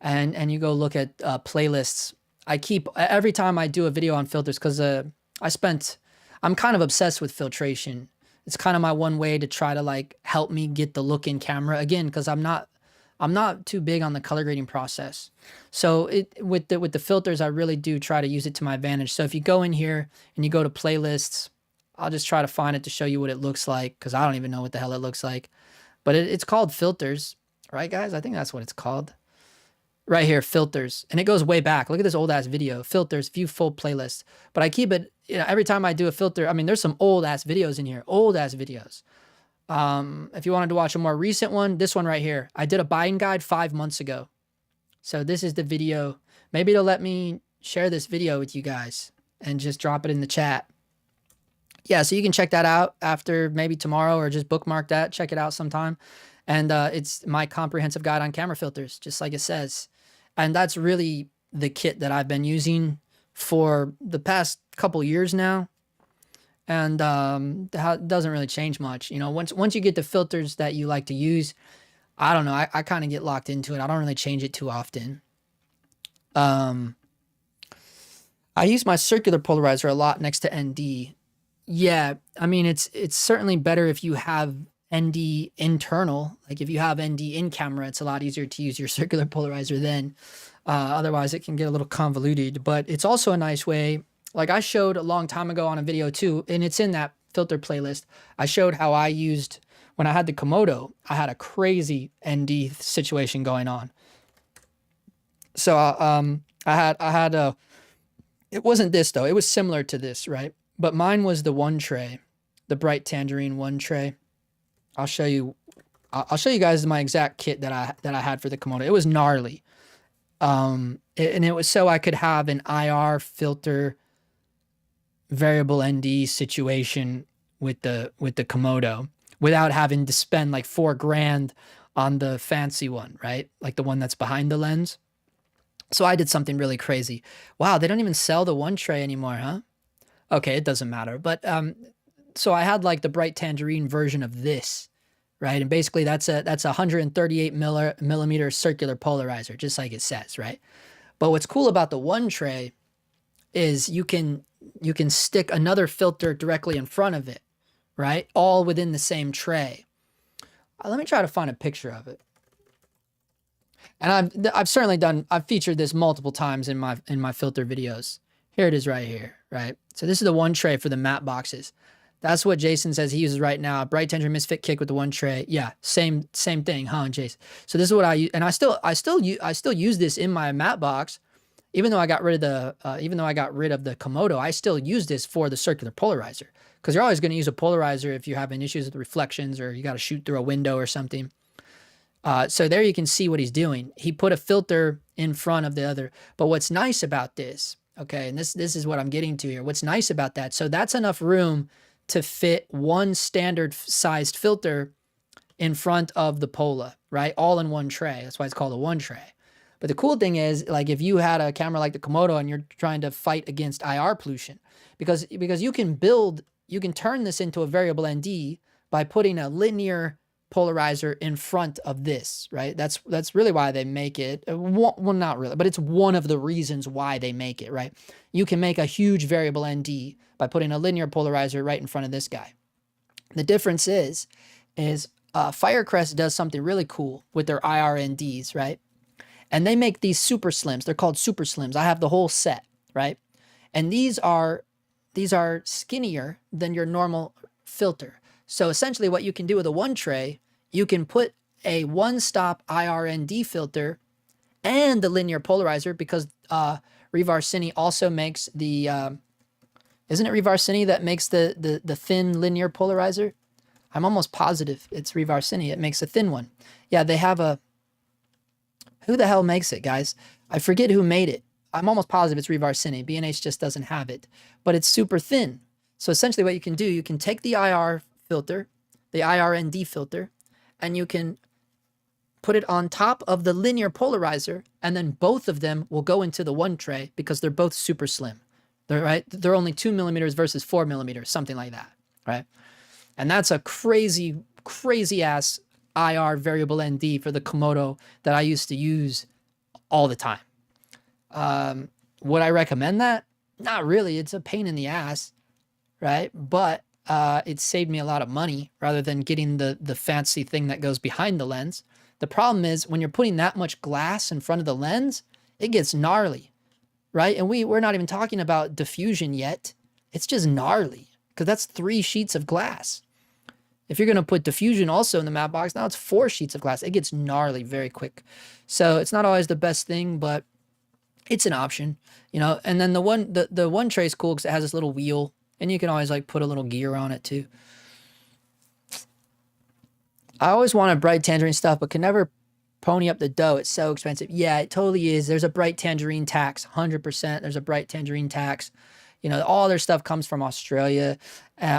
and you go look at playlists, I keep, every time I do a video on filters, because I'm kind of obsessed with filtration. It's kind of my one way to try to like help me get the look in camera again, because I'm not too big on the color grading process. So with the filters, I really do try to use it to my advantage. So if you go in here and you go to playlists, I'll just try to find it to show you what it looks like, because I don't even know what the hell it looks like. But it's called filters, right guys? I think that's what it's called. Right here, filters, and it goes way back. Look at this old ass video, filters, view full playlist. But I keep it, every time I do a filter, I mean, there's some old ass videos in here, old ass videos. If you wanted to watch a more recent one, this one right here, I did a buying guide 5 months ago. So this is the video. Maybe it'll let me share this video with you guys and just drop it in the chat. Yeah, so you can check that out after maybe tomorrow, or just bookmark that, check it out sometime. And it's my comprehensive guide on camera filters, just like it says. And that's really the kit that I've been using for the past couple years now. And it doesn't really change much. You know, once you get the filters that you like to use, I don't know, I kind of get locked into it. I don't really change it too often. I use my circular polarizer a lot next to ND. Yeah, I mean, it's certainly better if you have ND internal. Like if you have ND in camera, it's a lot easier to use your circular polarizer then. Otherwise it can get a little convoluted, but it's also a nice way. Like I showed a long time ago on a video too, and it's in that filter playlist. I showed how I used, when I had the Komodo, I had a crazy ND situation going on. So it wasn't this though. It was similar to this, right? But mine was the one tray, the bright tangerine one tray. I'll show you I'll show you guys my exact kit that I had for the Komodo. It was gnarly. And it was so I could have an IR filter variable ND situation with the Komodo without having to spend like $4,000 on the fancy one, right? Like the one that's behind the lens. So I did something really crazy. Wow, they don't even sell the one tray anymore, huh? Okay, it doesn't matter. But so I had like the bright tangerine version of this, right? And basically that's a 138 millimeter circular polarizer, just like it says, right? But what's cool about the one tray is you can stick another filter directly in front of it, right? All within the same tray. Let me try to find a picture of it. And I've certainly I've featured this multiple times in my filter videos. Here it is right here, right? So this is the one tray for the matte boxes. That's what Jason says he uses right now. Bright Tangerine Misfit kit with the one tray. Yeah, same thing, huh, Jason? So this is what I use, and I still use this in my matte box, even though I got rid of the Komodo. I still use this for the circular polarizer because you're always going to use a polarizer if you're having issues with reflections or you got to shoot through a window or something. So there you can see what he's doing. He put a filter in front of the other. But what's nice about this, okay, and this is what I'm getting to here. What's nice about that, so that's enough room to fit one standard sized filter in front of the Pola, right? All in one tray. That's why it's called a one tray. But the cool thing is, like if you had a camera like the Komodo and you're trying to fight against IR pollution, because you can turn this into a variable ND by putting a linear polarizer in front of this, right? That's really why they make it. Well, not really, but it's one of the reasons why they make it, right? You can make a huge variable ND by putting a linear polarizer right in front of this guy. The difference is Firecrest does something really cool with their IRNDs, right? And they make these super slims. They're called super slims. I have the whole set, right? And these are skinnier than your normal filter. So essentially what you can do with a one tray, you can put a one-stop IRND filter and the linear polarizer because Revar Cine also makes the, isn't it Revar Cine that makes the thin linear polarizer? I'm almost positive it's Revar Cine. It makes a thin one. Yeah, they have who the hell makes it, guys? I forget who made it. I'm almost positive it's Revar Cine. B&H just doesn't have it, but it's super thin. So essentially what you can do, you can take the IR filter, the IRND filter, and you can put it on top of the linear polarizer, and then both of them will go into the one tray because they're both super slim. They're only 2 millimeters versus 4 millimeters, something like that, right? And that's a crazy ass IR variable ND for the Komodo that I used to use all the time. Would I recommend that? Not really. It's a pain in the ass, right? But it saved me a lot of money rather than getting the fancy thing that goes behind the lens. The problem is when you're putting that much glass in front of the lens, it gets gnarly, right? And we're not even talking about diffusion yet. It's just gnarly because that's 3 sheets of glass. If you're going to put diffusion also in the matte box, now it's 4 sheets of glass. It gets gnarly very quick. So it's not always the best thing, but it's an option, you know. And then the one tray is cool because it has this little wheel. And you can always like put a little gear on it too. I always wanted bright tangerine stuff, but can never pony up the dough. It's so expensive. Yeah, it totally is. There's a bright tangerine tax, 100%. There's a bright tangerine tax. You know, all their stuff comes from Australia.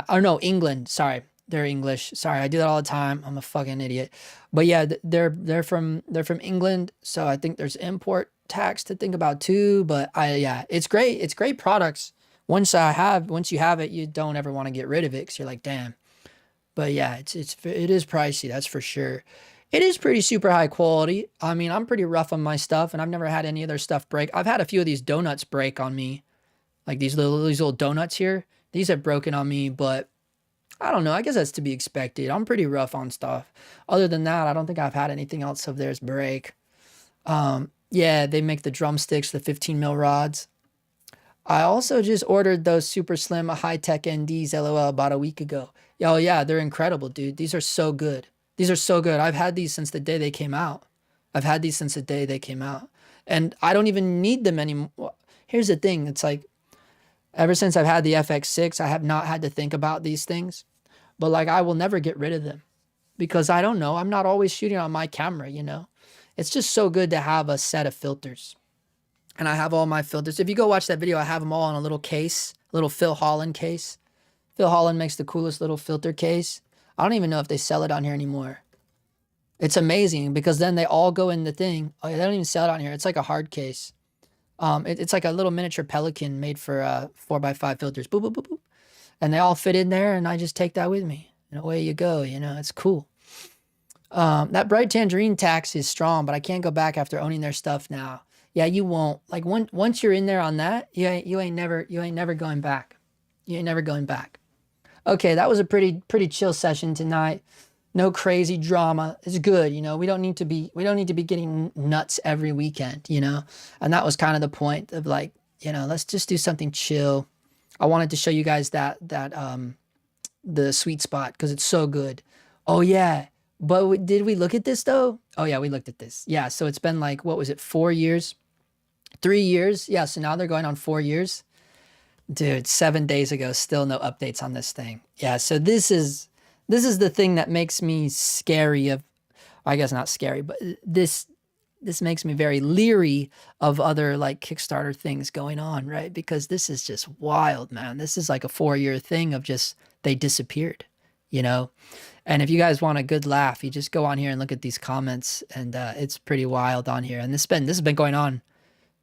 Or no, England. Sorry, they're English. Sorry, I do that all the time. I'm a fucking idiot. But yeah, they're from England. So I think there's import tax to think about too. But yeah, it's great. It's great products. Once you have it, you don't ever want to get rid of it because you're like, damn. But yeah, it is pricey, that's for sure. It is pretty super high quality. I mean, I'm pretty rough on my stuff, and I've never had any of their stuff break. I've had a few of these donuts break on me, like these little donuts here. These have broken on me, but I don't know. I guess that's to be expected. I'm pretty rough on stuff. Other than that, I don't think I've had anything else of theirs break. Yeah, they make the drumsticks, the 15 mil rods. I also just ordered those super slim high-tech NDs, LOL, about a week ago. Oh yeah, they're incredible, dude. These are so good. These are so good. I've had these since the day they came out. And I don't even need them anymore. Here's the thing. It's like, ever since I've had the FX6, I have not had to think about these things. But like, I will never get rid of them. because I don't know, I'm not always shooting on my camera, you know. It's just so good to have a set of filters. And I have all my filters. If you go watch that video, I have them all in a little case, little Phil Holland case. Phil Holland makes the coolest little filter case. I don't even know if they sell it on here anymore. It's amazing because then they all go in the thing. Oh, yeah, they don't even sell it on here. It's like a hard case. It's like a little miniature Pelican made for 4x5 filters. Boop, boop, boop, boop. And they all fit in there, and I just take that with me. And away you go, you know, it's cool. That bright tangerine tax is strong, but I can't go back after owning their stuff now. Yeah, you won't. Like once you're in there on that, you ain't never going back. You ain't never going back. Okay, that was a pretty chill session tonight. No crazy drama. It's good, you know. We don't need to be getting nuts every weekend, you know. And that was kind of the point of, like, you know, let's just do something chill. I wanted to show you guys that the sweet spot because it's so good. Oh yeah, but did we look at this though? Oh yeah, we looked at this. Yeah, so it's been like, what was it, 4 years? 3 years? Yeah, so now they're going on 4 years. Dude, 7 days ago, still no updates on this thing. Yeah, so this is the thing that makes me scary of, I guess not scary, but this makes me very leery of other like Kickstarter things going on, right? Because this is just wild, man. This is like a 4-year thing of just, they disappeared, you know? And if you guys want a good laugh, you just go on here and look at these comments, and it's pretty wild on here. And this has been going on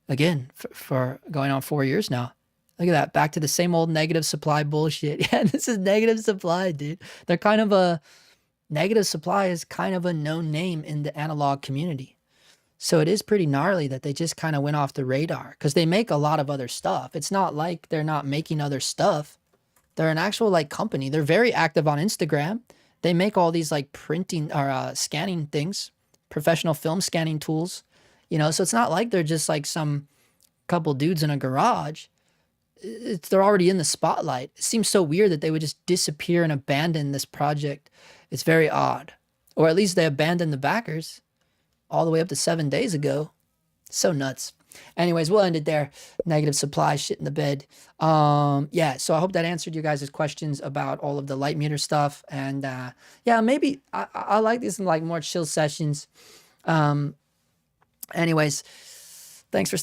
again for going on 4 years now. Look at that. Back to the same old negative supply bullshit. Yeah, this is negative supply, dude. They're kind of a, negative supply is kind of a known name in the analog community. So it is pretty gnarly that they just kind of went off the radar because they make a lot of other stuff. It's not like they're not making other stuff. They're an actual like company. They're very active on Instagram. They make all these like printing or scanning things, professional film scanning tools, you know, so it's not like they're just like some couple dudes in a garage. They're already in the spotlight. It seems so weird that they would just disappear and abandon this project. It's very odd. Or at least they abandoned the backers all the way up to 7 days ago. So nuts. Anyways, we'll end it there. Negative supply, shit in the bed. Yeah, so I hope that answered you guys' questions about all of the light meter stuff. And yeah, maybe I like these in like more chill sessions. Anyways, thanks for